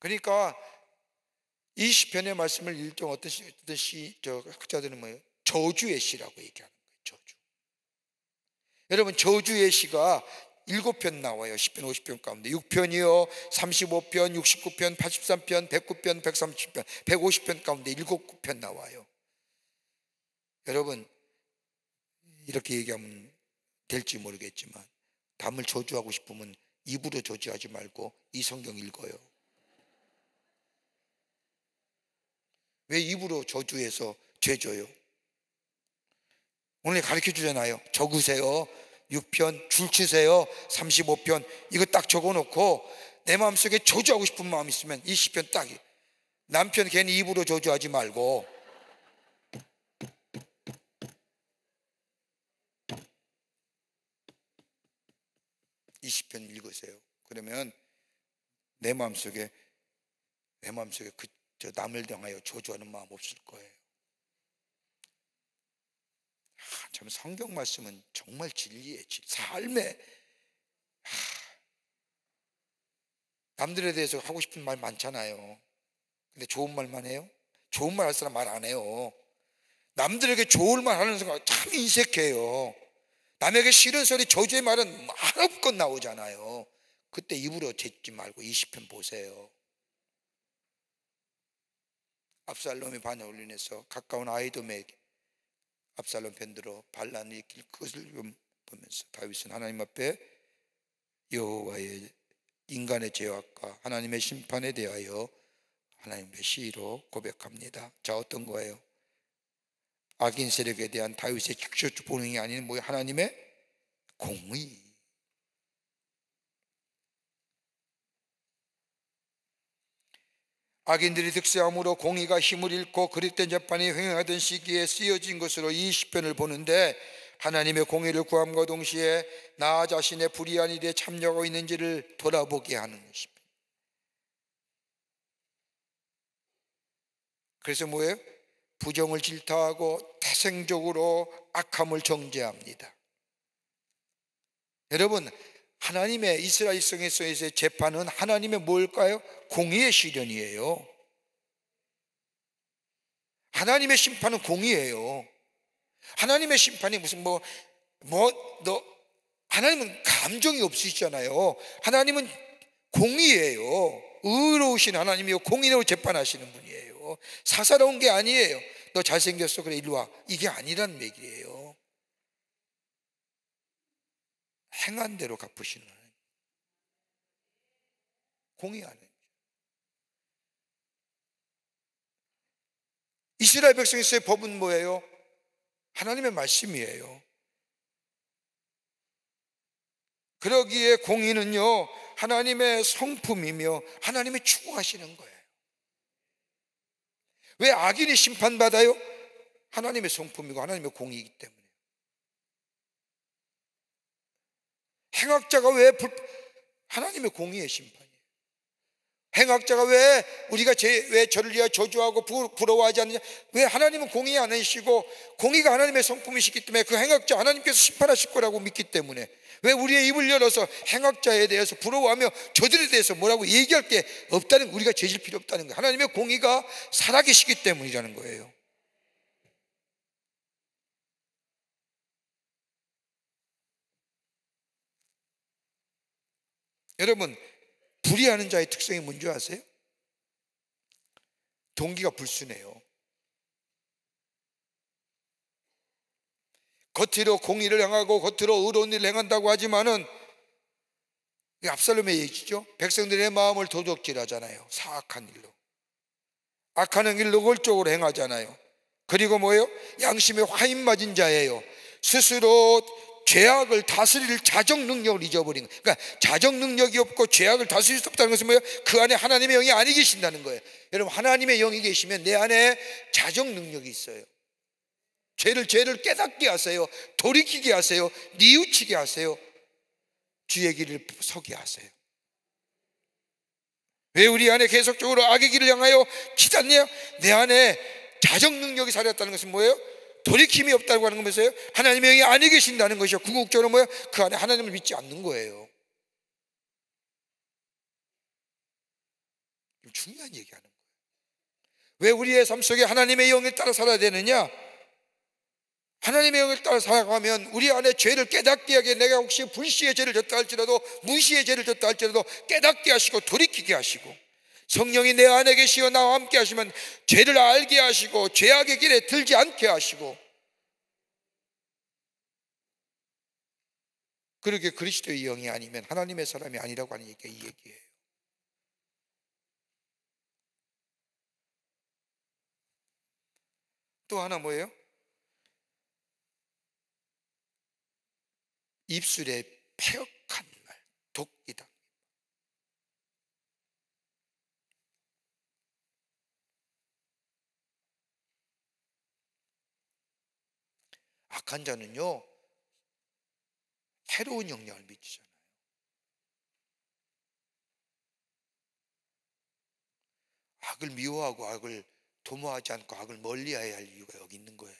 그러니까 이 시편의 말씀을 일종 어떤 학자들은 뭐예요? 저주의 시라고 얘기하는 거예요. 저주. 여러분, 저주의 시가 7편 나와요. 시편 50편 가운데 6편이요, 35편, 69편, 83편, 109편, 130편, 150편 가운데 7편 나와요. 여러분, 이렇게 얘기하면 될지 모르겠지만 남을 저주하고 싶으면 입으로 저주하지 말고 이 성경 읽어요. 왜 입으로 저주해서 죄져요? 오늘 가르쳐 주잖아요. 적으세요. 6편, 줄 치세요. 35편. 이거 딱 적어놓고 내 마음속에 저주하고 싶은 마음 있으면 이 시편 딱, 남편 괜히 입으로 저주하지 말고 이 시편 읽으세요. 그러면 내 마음속에 저 남을 향하여 저주하는 마음 없을 거예요. 참 성경 말씀은 정말 진리예요. 삶에 남들에 대해서 하고 싶은 말 많잖아요. 근데 좋은 말만 해요? 좋은 말 할 사람 말 안 해요. 남들에게 좋은 말 하는 순간 참 인색해요. 남에게 싫은 소리, 저주의 말은 한없껏 나오잖아요. 그때 입으로 짓지 말고 이 시편 보세요. 압살롬이 반역을 인해서 가까운 아이돔에게 압살롬 편들어 반란을 일으킬 것을 보면서 다윗은 하나님 앞에 여호와의 인간의 죄악과 하나님의 심판에 대하여 하나님의 시로 고백합니다. 자, 어떤 거예요? 악인 세력에 대한 다윗의 직접 본응이 아닌 뭐예요? 하나님의 공의. 악인들이 득세함으로 공의가 힘을 잃고 그릇된 재판이 횡행하던 시기에 쓰여진 것으로 이 시편을 보는데, 하나님의 공의를 구함과 동시에 나 자신의 불의한 일에 참여하고 있는지를 돌아보게 하는 시편. 그래서 뭐예요? 부정을 질타하고 태생적으로 악함을 정죄합니다. 여러분, 하나님의 이스라엘 성에서의 재판은 하나님의 뭘까요? 공의의 실현이에요. 하나님의 심판은 공의예요. 하나님의 심판이 무슨 하나님은 감정이 없으시잖아요. 하나님은 공의예요. 의로우신 하나님이요, 공의로 재판하시는 분이에요. 사사로운 게 아니에요. 너 잘생겼어, 그래 일로 와, 이게 아니란 얘기예요. 행한 대로 갚으시는 하나님, 공의하는. 이스라엘 백성에서의 법은 뭐예요? 하나님의 말씀이에요. 그러기에 공의는요, 하나님의 성품이며 하나님이 추구하시는 거예요. 왜 악인이 심판받아요? 하나님의 성품이고 하나님의 공의이기 때문에. 행악자가 왜 하나님의 공의의 심판이에요. 행악자가 왜 우리가 왜 저를 위하여 저주하고 부러워하지 않느냐? 왜 하나님은 공의 아니시고 공의가 하나님의 성품이시기 때문에 그 행악자 하나님께서 심판하실 거라고 믿기 때문에, 왜 우리의 입을 열어서 행악자에 대해서 부러워하며 저들에 대해서 뭐라고 얘기할 게 없다는, 우리가 죄질 필요 없다는 거예요. 하나님의 공의가 살아계시기 때문이라는 거예요. 여러분, 불의하는 자의 특성이 뭔지 아세요? 동기가 불순해요. 겉으로 공의를 행하고 겉으로 의로운 일을 행한다고 하지만은, 압살롬의 얘기죠. 백성들의 마음을 도적질하잖아요. 사악한 일로, 악한 일로 골적으로 행하잖아요. 그리고 뭐예요? 양심에 화인 맞은 자예요. 스스로 죄악을 다스릴 자정 능력을 잊어버린 거예요. 그러니까 자정 능력이 없고 죄악을 다스릴 수 없다는 것은 뭐예요? 그 안에 하나님의 영이 아니 계신다는 거예요. 여러분, 하나님의 영이 계시면 내 안에 자정 능력이 있어요. 죄를 깨닫게 하세요. 돌이키게 하세요. 뉘우치게 하세요. 주의 길을 서게 하세요. 왜 우리 안에 계속적으로 악의 길을 향하여 치닫냐? 내 안에 자정 능력이 살았다는 것은 뭐예요? 돌이킴이 없다고 하는 거면서요, 하나님의 영이 아니 계신다는 것이요. 궁극적으로 뭐예요? 그 안에 하나님을 믿지 않는 거예요. 중요한 얘기하는 거예요. 왜 우리의 삶 속에 하나님의 영을 따라 살아야 되느냐? 하나님의 영을 따라 살아가면 우리 안에 죄를 깨닫게 하게, 내가 혹시 불시의 죄를 졌다 할지라도, 무시의 죄를 졌다 할지라도 깨닫게 하시고 돌이키게 하시고, 성령이 내 안에 계시어 나와 함께 하시면 죄를 알게 하시고 죄악의 길에 들지 않게 하시고, 그렇게 그리스도의 영이 아니면 하나님의 사람이 아니라고 하는 얘기가 이 얘기예요. 또 하나 뭐예요? 입술에 패역한 말, 독이다. 악한 자는요, 해로운 영향을 미치잖아요. 악을 미워하고 악을 도모하지 않고 악을 멀리해야 할 이유가 여기 있는 거예요.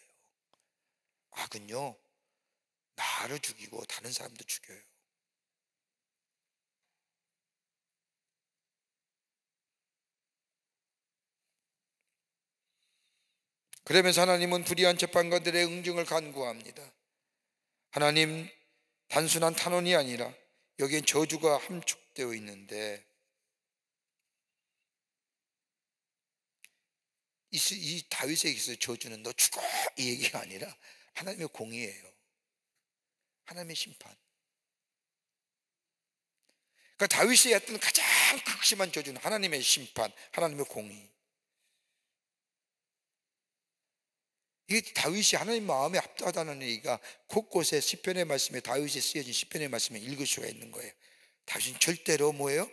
악은요, 나를 죽이고 다른 사람도 죽여요. 그러면서 하나님은 불의한 재판관들의 응징을 간구합니다. 하나님, 단순한 탄원이 아니라 여기엔 저주가 함축되어 있는데, 이 다윗에게서 저주는 너 죽어 이 얘기가 아니라 하나님의 공의예요. 하나님의 심판. 그러니까 다윗이 했던 가장 극심한 저주는 하나님의 심판, 하나님의 공의. 이 다윗이 하나님 마음에 합당하다는 얘기가 곳곳에 시편의 말씀에, 다윗이 쓰여진 시편의 말씀에 읽을 수가 있는 거예요. 다윗은 절대로 뭐예요?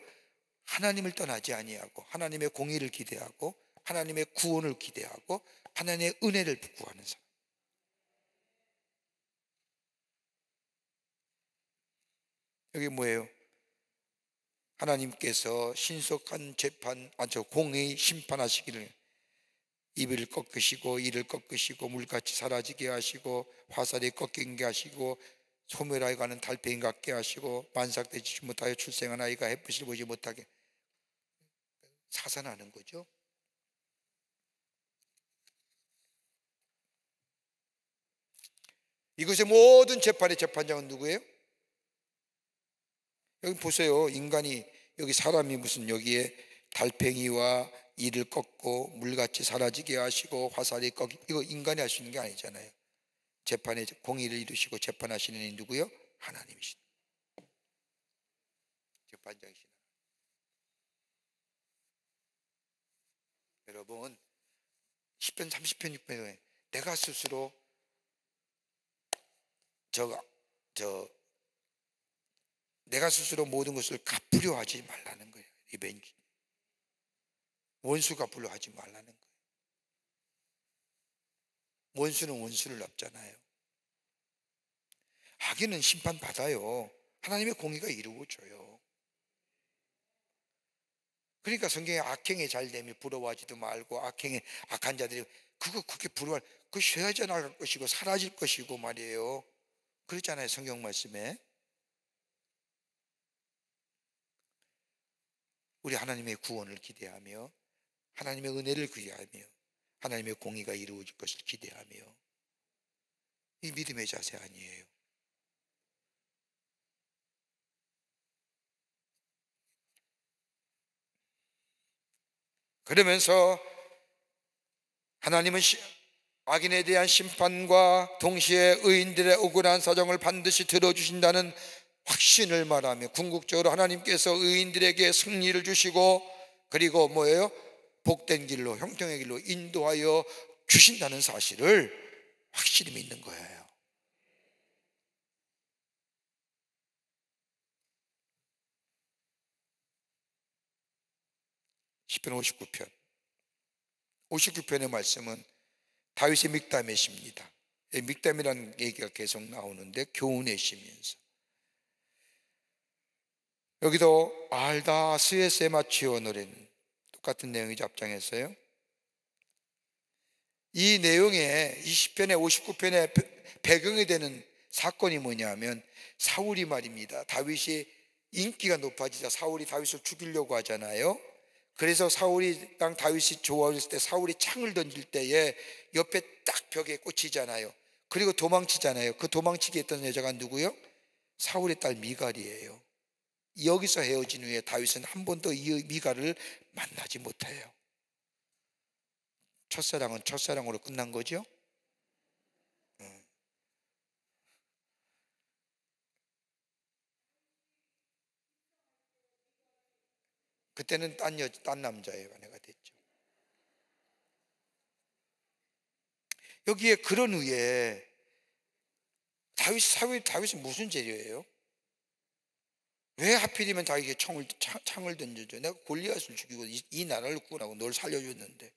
하나님을 떠나지 아니하고 하나님의 공의를 기대하고 하나님의 구원을 기대하고 하나님의 은혜를 구하는 사람. 여기 뭐예요? 하나님께서 신속한 재판, 공의 심판하시기를, 이를 꺾으시고 이를 꺾으시고 물같이 사라지게 하시고 화살이 꺾이게 하시고 소멸하여 가는 달팽이 같게 하시고 만삭되지 못하여 출생한 아이가 햇빛을 보지 못하게 사산하는 거죠. 이것의 모든 재판의 재판장은 누구예요? 여기 보세요. 인간이, 여기 사람이 무슨 여기에 달팽이와 이를 꺾고 물같이 사라지게 하시고 화살이 꺾이, 이거 인간이 할 수 있는 게 아니잖아요. 재판의 공의를 이루시고 재판하시는 이 누구요? 하나님이신 재판장이신. 여러분, 10편 30편 6편에 내가 스스로 내가 스스로 모든 것을 갚으려 하지 말라는 거예요. 리벤지. 원수 갚으려 하지 말라는 거예요. 원수는 원수를 갚잖아요. 악인은 심판받아요. 하나님의 공의가 이루어져요. 그러니까 성경에 악행의 잘됨이 부러워하지도 말고, 악한 자들이 그게 부러워할, 그거 쇠하지 않을 것이고 사라질 것이고 말이에요. 그렇잖아요, 성경 말씀에. 우리 하나님의 구원을 기대하며 하나님의 은혜를 기대하며 하나님의 공의가 이루어질 것을 기대하며, 이 믿음의 자세 아니에요. 그러면서 하나님은 악인에 대한 심판과 동시에 의인들의 억울한 사정을 반드시 들어주신다는 확신을 말하며, 궁극적으로 하나님께서 의인들에게 승리를 주시고, 그리고 뭐예요? 복된 길로, 형통의 길로 인도하여 주신다는 사실을 확실히 믿는 거예요. 시편 59편의 말씀은 다윗의 믹담의 시입니다. 믹담이라는 얘기가 계속 나오는데 교훈의 시면서, 여기도 알다 스웨스에 맞추어 노래는 똑같은 내용이죠. 앞장에서요. 이 내용에 이 시편의 59편의 배경이 되는 사건이 뭐냐면, 사울이 말입니다. 다윗이 인기가 높아지자 사울이 다윗을 죽이려고 하잖아요. 그래서 사울이랑 다윗이 좋아했을 때 사울이 창을 던질 때에 옆에 딱 벽에 꽂히잖아요. 그리고 도망치잖아요. 그 도망치게 했던 여자가 누구요? 사울의 딸 미갈이에요. 여기서 헤어진 후에 다윗은 한 번도 이 미갈을 만나지 못해요. 첫사랑은 첫사랑으로 끝난 거죠. 그때는 딴 남자의 아내가 됐죠. 여기에 그런 후에 다윗은 무슨 재료예요? 왜 하필이면 자기에게 창을 던져줘? 내가 골리앗을 죽이고 이 나라를 구원하고 널 살려줬는데.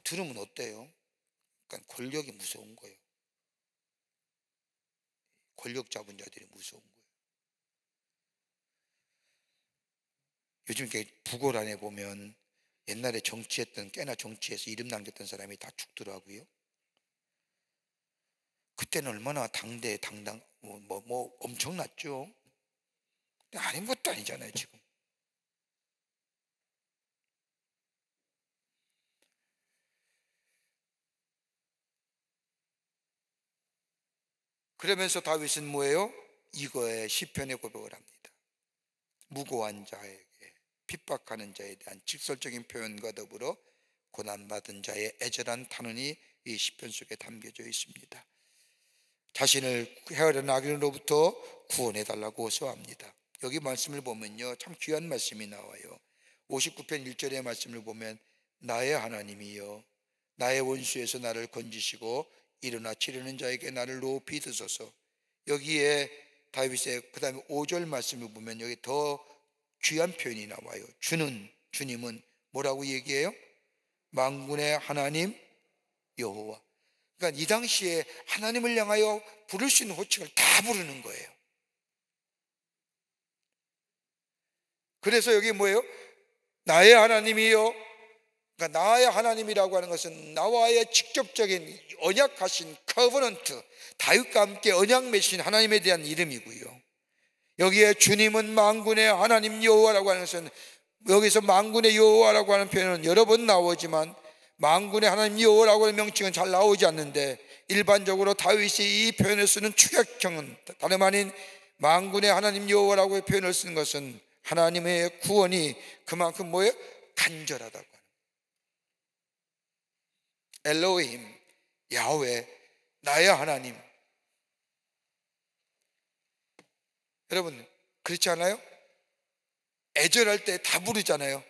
들으면 어때요? 그러니까 권력이 무서운 거예요. 권력 잡은 자들이 무서운 거예요. 요즘 이렇게 부고란에 보면 옛날에 꽤나 정치해서 이름 남겼던 사람이 다 죽더라고요. 그때는 얼마나 당당 엄청났죠. 근데 아닌 것도 아니잖아요 지금. 그러면서 다윗은 뭐예요? 이거에 시편에 고백을 합니다. 무고한 자에게, 핍박하는 자에 대한 직설적인 표현과 더불어 고난받은 자의 애절한 탄원이 이 시편 속에 담겨져 있습니다. 자신을 헤아려 악인으로부터 구원해달라고 호소합니다. 여기 말씀을 보면요, 참 귀한 말씀이 나와요. 59편 1절의 말씀을 보면 나의 하나님이여 나의 원수에서 나를 건지시고 일어나 치려는 자에게 나를 높이 드소서. 여기에 다윗의 그 다음에 5절 말씀을 보면 여기 더 귀한 표현이 나와요. 주님은 뭐라고 얘기해요? 만군의 하나님 여호와. 그러니까 이 당시에 하나님을 향하여 부를 수 있는 호칭을 다 부르는 거예요. 그래서 여기 뭐예요? 나의 하나님이요. 그러니까 나의 하나님이라고 하는 것은 나와의 직접적인 언약하신 커버넌트, 다윗과 함께 언약 맺으신 하나님에 대한 이름이고요. 여기에 주님은 만군의 하나님 여호와라고 하는 것은, 여기서 만군의 여호와라고 하는 표현은 여러 번 나오지만 만군의 하나님 여호와라고 하는 명칭은 잘 나오지 않는데, 일반적으로 다윗이 이 표현을 쓰는 축약형은 다름 아닌 만군의 하나님 여호와라고 표현을 쓰는 것은 하나님의 구원이 그만큼 뭐예요? 간절하다고 하는, 엘로힘 야훼 나의 하나님. 여러분 그렇지 않아요? 애절할 때 다 부르잖아요.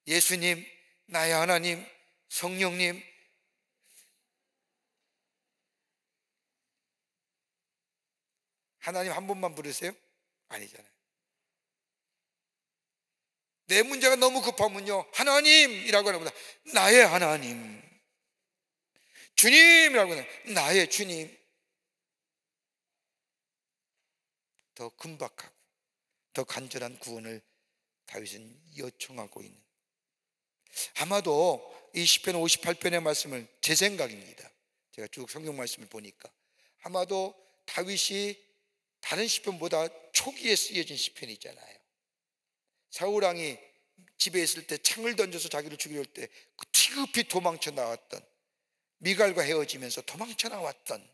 예수님, 나의 하나님, 성령님. 하나님 한 번만 부르세요? 아니잖아요. 내 문제가 너무 급하면요, 하나님이라고 하는 것보다 나의 하나님, 주님이라고 하는 나의 주님. 더 금박하고 더 간절한 구원을 다윗은 요청하고 있는, 아마도 이 시편 58편의 말씀을, 제 생각입니다, 제가 쭉 성경 말씀을 보니까 아마도 다윗이 다른 시편보다 초기에 쓰여진 시편이 있잖아요. 사울왕이 집에 있을 때 창을 던져서 자기를 죽이려 할 때 티급히 도망쳐 나왔던, 미갈과 헤어지면서 도망쳐 나왔던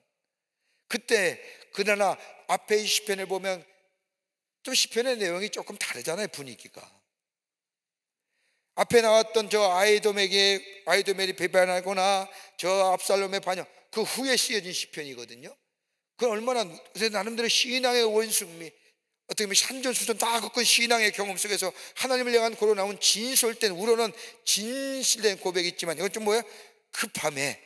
그때, 그러나 앞에 이 시편을 보면 좀 시편의 내용이 조금 다르잖아요, 분위기가. 앞에 나왔던 저 아이도멜이 배반하거나 저 압살롬의 반역, 그 후에 쓰여진 시편이거든요. 그건 얼마나 나름대로 신앙의 원숭미, 어떻게 보면 산전수전 다 겪은 신앙의 경험 속에서 하나님을 향한 고로 나온 진솔된, 우러는 진실된 고백이 있지만, 이건 좀 뭐야? 급함에,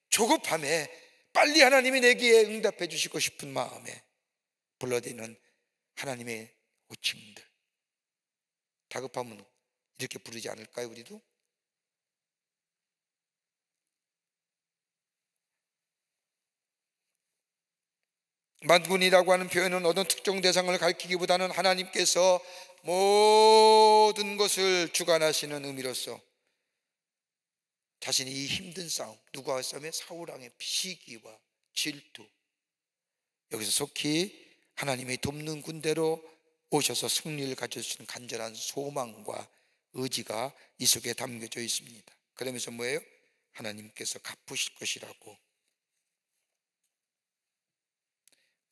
조급함에 빨리 하나님이 내게 응답해 주시고 싶은 마음에 불러대는 하나님의 호칭들. 다급하면 이렇게 부르지 않을까요, 우리도? 만군이라고 하는 표현은 어떤 특정 대상을 가리키기보다는 하나님께서 모든 것을 주관하시는 의미로서 자신이 이 힘든 싸움, 누구와 싸움에? 사울왕의 시기와 질투, 여기서 속히 하나님의 돕는 군대로 오셔서 승리를 가져주시는 간절한 소망과 의지가 이 속에 담겨져 있습니다. 그러면서 뭐예요? 하나님께서 갚으실 것이라고.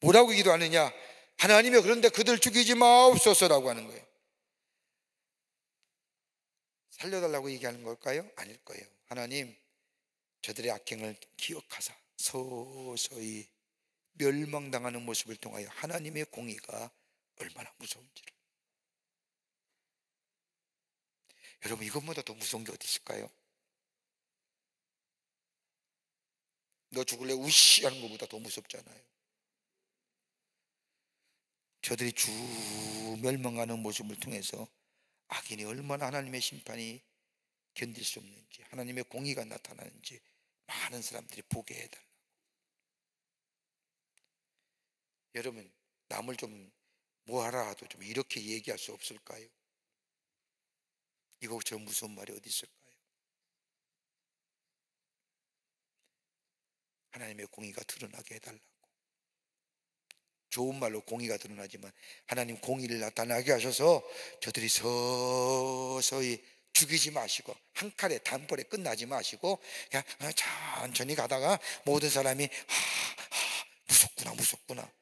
뭐라고 기도하느냐? 하나님이여, 그런데 그들 죽이지 마옵소서라고 하는 거예요. 살려달라고 얘기하는 걸까요? 아닐 거예요. 하나님, 저들의 악행을 기억하사 서서히 멸망당하는 모습을 통하여 하나님의 공의가 얼마나 무서운지를. 여러분, 이것보다 더 무서운 게 어디 있을까요? 너 죽을래? 우씨 하는 것보다 더 무섭잖아요. 저들이 주 멸망하는 모습을 통해서 악인이 얼마나 하나님의 심판이 견딜 수 없는지, 하나님의 공의가 나타나는지 많은 사람들이 보게 해달라고. 여러분, 남을 좀 뭐하라 하도 좀 이렇게 얘기할 수 없을까요? 이거처럼 무서운 말이 어디 있을까요? 하나님의 공의가 드러나게 해달라고. 좋은 말로 공의가 드러나지만 하나님 공의를 나타나게 하셔서 저들이 서서히 죽이지 마시고 한 칼에 단번에 끝나지 마시고 그냥 천천히 가다가 모든 사람이 무섭구나 무섭구나.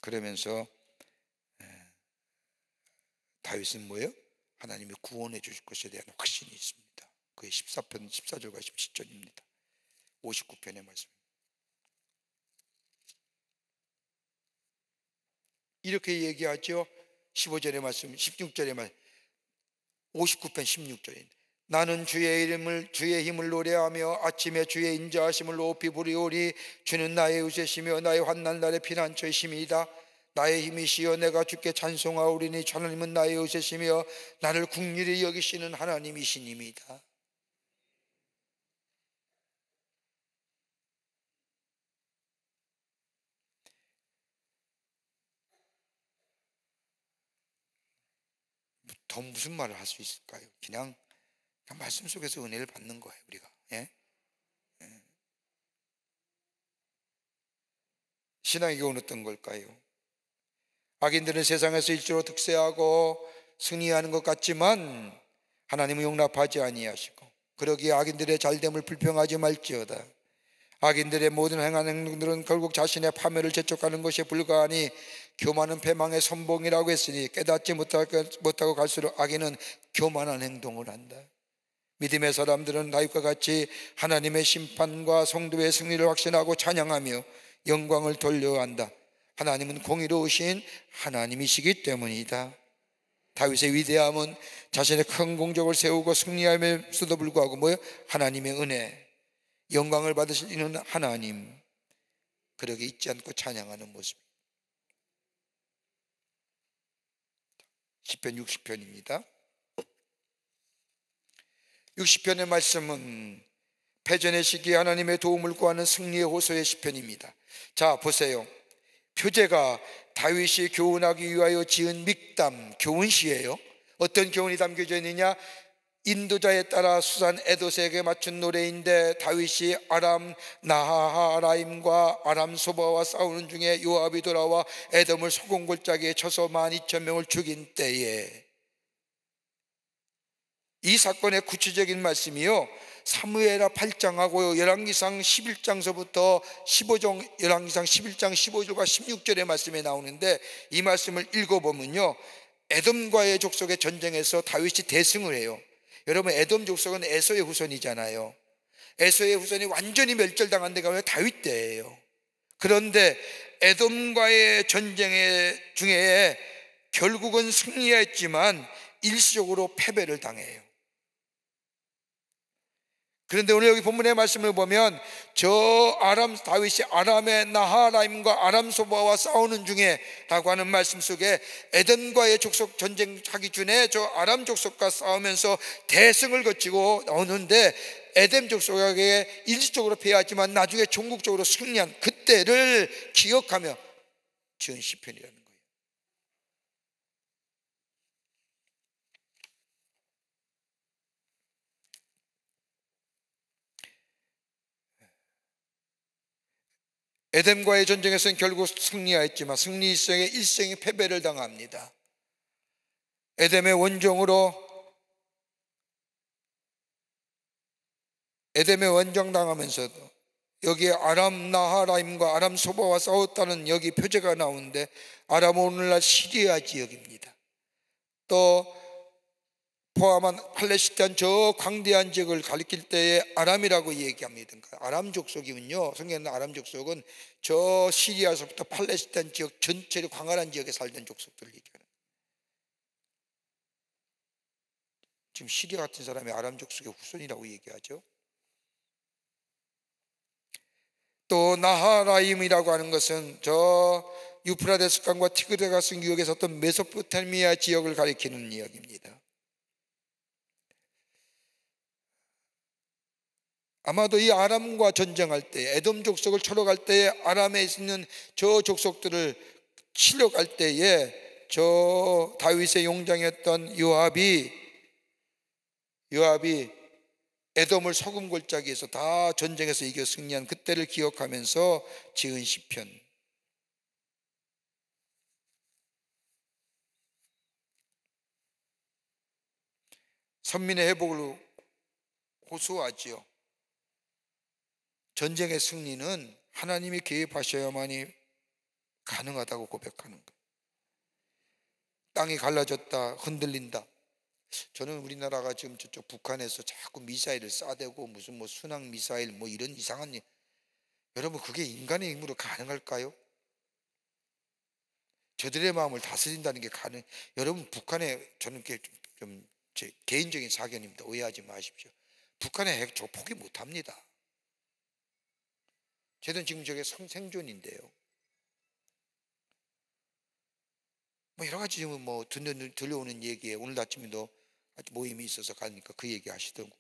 그러면서 다윗은 뭐예요? 하나님이 구원해 주실 것에 대한 확신이 있습니다. 그게 14편 14절과 17절입니다. 59편의 말씀. 이렇게 얘기하죠. 15절의 말씀, 16절의 말씀, 59편 16절입니다. 나는 주의 힘을 노래하며 아침에 주의 인자하심을 높이 부르오리. 주는 나의 의지시며 나의 환난 날의 피난처이심이다. 나의 힘이시여 내가 주께 찬송하오리니 하나님은 나의 의지시며 나를 긍휼히 여기시는 하나님이시니이다. 더 무슨 말을 할 수 있을까요? 그냥 말씀 속에서 은혜를 받는 거예요, 우리가. 예? 신앙의 교훈은 어떤 걸까요? 악인들은 세상에서 일시로 득세하고 승리하는 것 같지만 하나님은 용납하지 아니하시고 그러기에 악인들의 잘됨을 불평하지 말지어다. 악인들의 모든 행하는 행동들은 결국 자신의 파멸을 재촉하는 것에 불과하니 교만은 패망의 선봉이라고 했으니 깨닫지 못하고 갈수록 악인은 교만한 행동을 한다. 믿음의 사람들은 다윗과 같이 하나님의 심판과 성도의 승리를 확신하고 찬양하며 영광을 돌려한다. 하나님은 공의로우신 하나님이시기 때문이다. 다윗의 위대함은 자신의 큰 공적을 세우고 승리함에서도 불구하고 뭐예요? 하나님의 은혜, 영광을 받으시는 하나님, 그러게 잊지 않고 찬양하는 모습. 시편 60편입니다. 60편의 말씀은 패전의 시기에 하나님의 도움을 구하는 승리의 호소의 시편입니다. 자, 보세요. 표제가 다윗이 교훈하기 위하여 지은 믹담, 교훈시예요. 어떤 교훈이 담겨져 있느냐? 인도자에 따라 수산 에도색에 맞춘 노래인데 다윗이 아람 나하라임과 아람 소바와 싸우는 중에 요압이 돌아와 에돔을 소금골짜기에 쳐서 12,000명을 죽인 때에, 이 사건의 구체적인 말씀이요, 사무엘하 8장하고 열왕기상 11장서부터 15장, 열왕기상 11장 15절과 16절의 말씀에 나오는데, 이 말씀을 읽어보면요, 에돔과의 족속의 전쟁에서 다윗이 대승을 해요. 여러분, 에돔 족속은 에서의 후손이잖아요. 에서의 후손이 완전히 멸절당한 데가 왜 다윗 때예요. 그런데 에돔과의 전쟁 중에 결국은 승리했지만 일시적으로 패배를 당해요. 그런데 오늘 여기 본문의 말씀을 보면 저 다윗이 아람의 나하라임과 아람 소바와 싸우는 중에 라고 하는 말씀 속에 에돔과의 족속 전쟁하기 전에 저 아람 족속과 싸우면서 대승을 거치고 오는데 에돔 족속에게 일시적으로 패하지만 나중에 종국적으로 승리한 그때를 기억하며 지은 시편이라는 거예요. 에돔과의 전쟁에서는 결국 승리하였지만 승리 일생의 패배를 당합니다. 에돔의 원정 당하면서도 여기에 아람 나하라임과 아람 소바와 싸웠다는 여기 표제가 나오는데, 아람은 오늘날 시리아 지역입니다. 또 포함한 팔레스타인 저 광대한 지역을 가리킬 때에 아람이라고 얘기합니다. 아람 족속이군요. 성경에는 아람 족속은 저 시리아서부터 팔레스타인 지역 전체를 광활한 지역에 살던 족속들을 얘기하는. 지금 시리아 같은 사람이 아람 족속의 후손이라고 얘기하죠. 또 나하라임이라고 하는 것은 저 유프라데스 강과 티그레가스 유역에 섰던 메소포타미아 지역을 가리키는 이야기입니다. 아마도 이 아람과 전쟁할 때, 에돔 족속을 쳐러 갈 때에 아람에 있는 저 족속들을 치러 갈 때에 저 다윗의 용장이었던 요압이 에돔을 소금 골짜기에서 다 전쟁에서 이겨 승리한 그때를 기억하면서 지은 시편. 선민의 회복을 호소하지요. 전쟁의 승리는 하나님이 개입하셔야만이 가능하다고 고백하는 거예요. 땅이 갈라졌다, 흔들린다. 저는 우리나라가 지금 저쪽 북한에서 자꾸 미사일을 쏴대고 무슨 뭐 순항 미사일 뭐 이런 이상한 일, 여러분 그게 인간의 힘으로 가능할까요? 저들의 마음을 다스린다는 게 여러분 북한에, 저는 좀 제 개인적인 사견입니다. 오해하지 마십시오. 북한의 핵 저 포기 못합니다. 쟤는 지금 저게 생존인데요. 뭐 여러 가지 지금 뭐 들려오는 얘기에 오늘 아침에도 모임이 있어서 가니까 그 얘기 하시더구만요.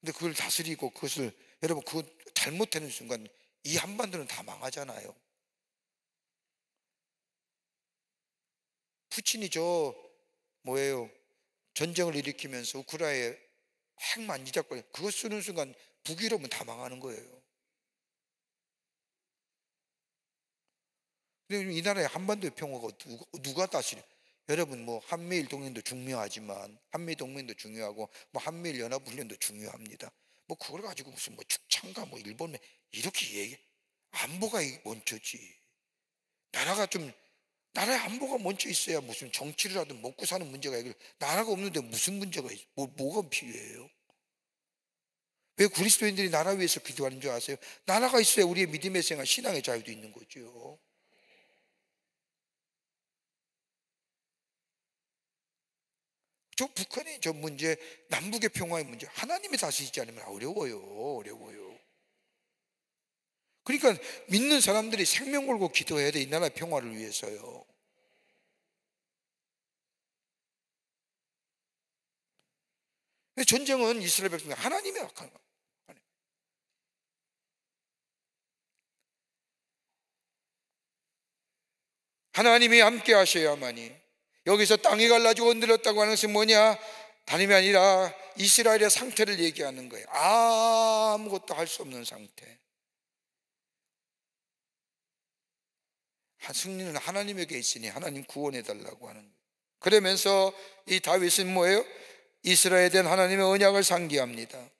근데 그걸 다스리고 그것을, 여러분 그거 잘못하는 순간 이 한반도는 다 망하잖아요. 푸틴이 전쟁을 일으키면서 우크라이나에 핵 만지작거려 그거 쓰는 순간 북유럽은 다 망하는 거예요. 근데 이 나라의 한반도의 평화가 누가 다스려? 여러분 뭐 한미일 동맹도 중요하지만, 한미 동맹도 중요하고 뭐 한미일 연합훈련도 중요합니다. 뭐 그걸 가지고 무슨 뭐 축창가 뭐 일본에 이렇게 얘기, 안보가 먼저지. 나라의 안보가 먼저 있어야 무슨 정치를 하든 먹고 사는 문제가 해결. 나라가 없는데 무슨 문제가 있어? 뭐가 필요해요? 왜 그리스도인들이 나라 위해서 기도하는 줄 아세요? 나라가 있어야 우리의 믿음의 생활, 신앙의 자유도 있는 거죠. 저 북한의 저 문제, 남북의 평화의 문제, 하나님이 다스리지 않으면 어려워요. 그러니까 믿는 사람들이 생명 걸고 기도해야 돼. 이 나라의 평화를 위해서요. 근데 전쟁은 이스라엘 백성 하나님이 악한 거예요. 하나님이 함께 하셔야만이. 여기서 땅이 갈라지고 흔들렸다고 하는 것은 뭐냐? 다름이 아니라 이스라엘의 상태를 얘기하는 거예요. 아무것도 할 수 없는 상태. 승리는 하나님에게 있으니 하나님 구원해 달라고 하는 거예요. 그러면서 이 다윗은 뭐예요? 이스라엘에 대한 하나님의 언약을 상기합니다.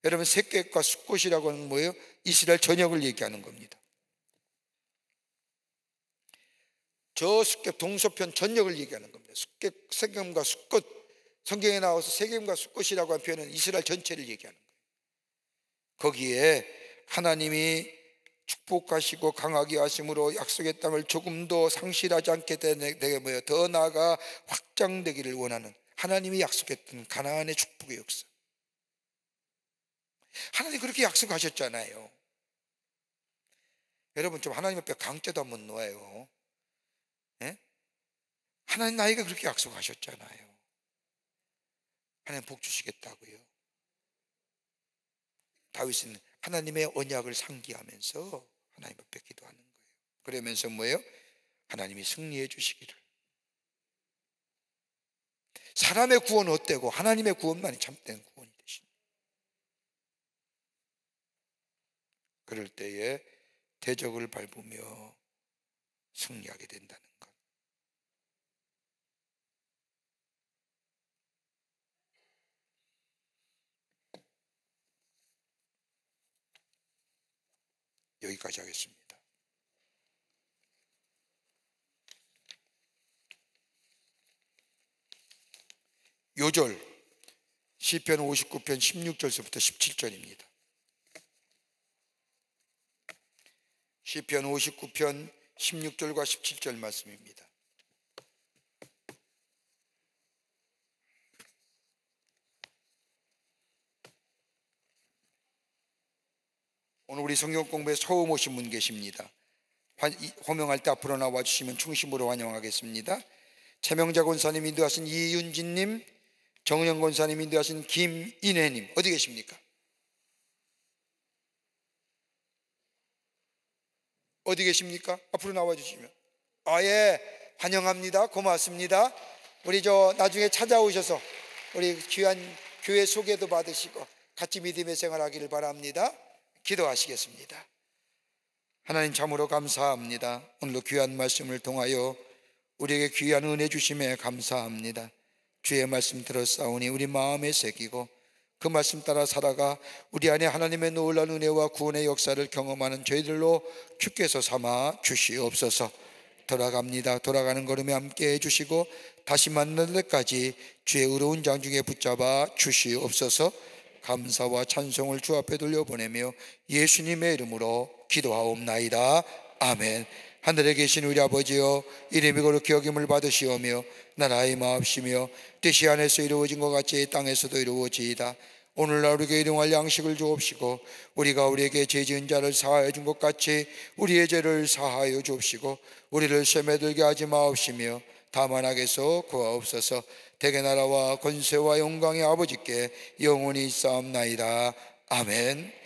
여러분 셋객과 숫꽃이라고 하는 뭐예요? 이스라엘 전역을 얘기하는 겁니다. 저 숫객 동서편 전역을 얘기하는 겁니다. 숫객, 세겜과 숫꽃, 성경에 나와서 세겜과 숫꽃이라고 하는 표현은 이스라엘 전체를 얘기하는 거예요. 거기에 하나님이 축복하시고 강하게 하심으로 약속의 땅을 조금도 상실하지 않게 되게 뭐예요? 더 나아가 확장되기를 원하는 하나님이 약속했던 가나안의 축복의 역사. 하나님 그렇게 약속하셨잖아요. 여러분 좀 하나님 앞에 강짜도 한번 놓아요. 예? 하나님 나이가 그렇게 약속하셨잖아요. 하나님 복 주시겠다고요. 다윗은 하나님의 언약을 상기하면서 하나님 앞에 기도하는 거예요. 그러면서 뭐예요? 하나님이 승리해 주시기를. 사람의 구원은 헛되고 하나님의 구원만이 참된 구원이 되십니다. 그럴 때에 대적을 밟으며 승리하게 된다는 것. 여기까지 하겠습니다. 요절 시편 59편 16절서부터 17절입니다. 시편 59편 16절과 17절 말씀입니다. 오늘 우리 성경 공부에 처음 오신 분 계십니다. 호명할 때 앞으로 나와주시면 충심으로 환영하겠습니다. 최명자 권사님 인도하신 이윤진님, 정은영 권사님 인도하신 김인혜님, 어디 계십니까? 어디 계십니까? 앞으로 나와주시면. 예, 환영합니다. 고맙습니다. 우리 나중에 찾아오셔서 우리 귀한 교회 소개도 받으시고 같이 믿음의 생활하기를 바랍니다. 기도하시겠습니다. 하나님 참으로 감사합니다. 오늘도 귀한 말씀을 통하여 우리에게 귀한 은혜 주심에 감사합니다. 주의 말씀 들었사오니 우리 마음에 새기고 그 말씀 따라 살아가 우리 안에 하나님의 놀라운 은혜와 구원의 역사를 경험하는 저희들로 주께서 삼아 주시옵소서. 돌아갑니다. 돌아가는 걸음에 함께 해주시고 다시 만날 때까지 주의 의로운 장중에 붙잡아 주시옵소서. 감사와 찬송을 주 앞에 돌려보내며 예수님의 이름으로 기도하옵나이다. 아멘. 하늘에 계신 우리 아버지여, 이름이 거룩히 여김을 받으시오며 나라의 마옵시며 뜻이 하늘에서 이루어진 것 같이 땅에서도 이루어지이다. 오늘날 우리에게 일용할 양식을 주옵시고 우리가 우리에게 죄 지은 자를 사하여 준 것 같이 우리의 죄를 사하여 주옵시고 우리를 시험에 들게 하지 마옵시며 다만 악에서 구하옵소서. 대개 나라와 권세와 영광의 아버지께 영원히 있사옵나이다. 아멘.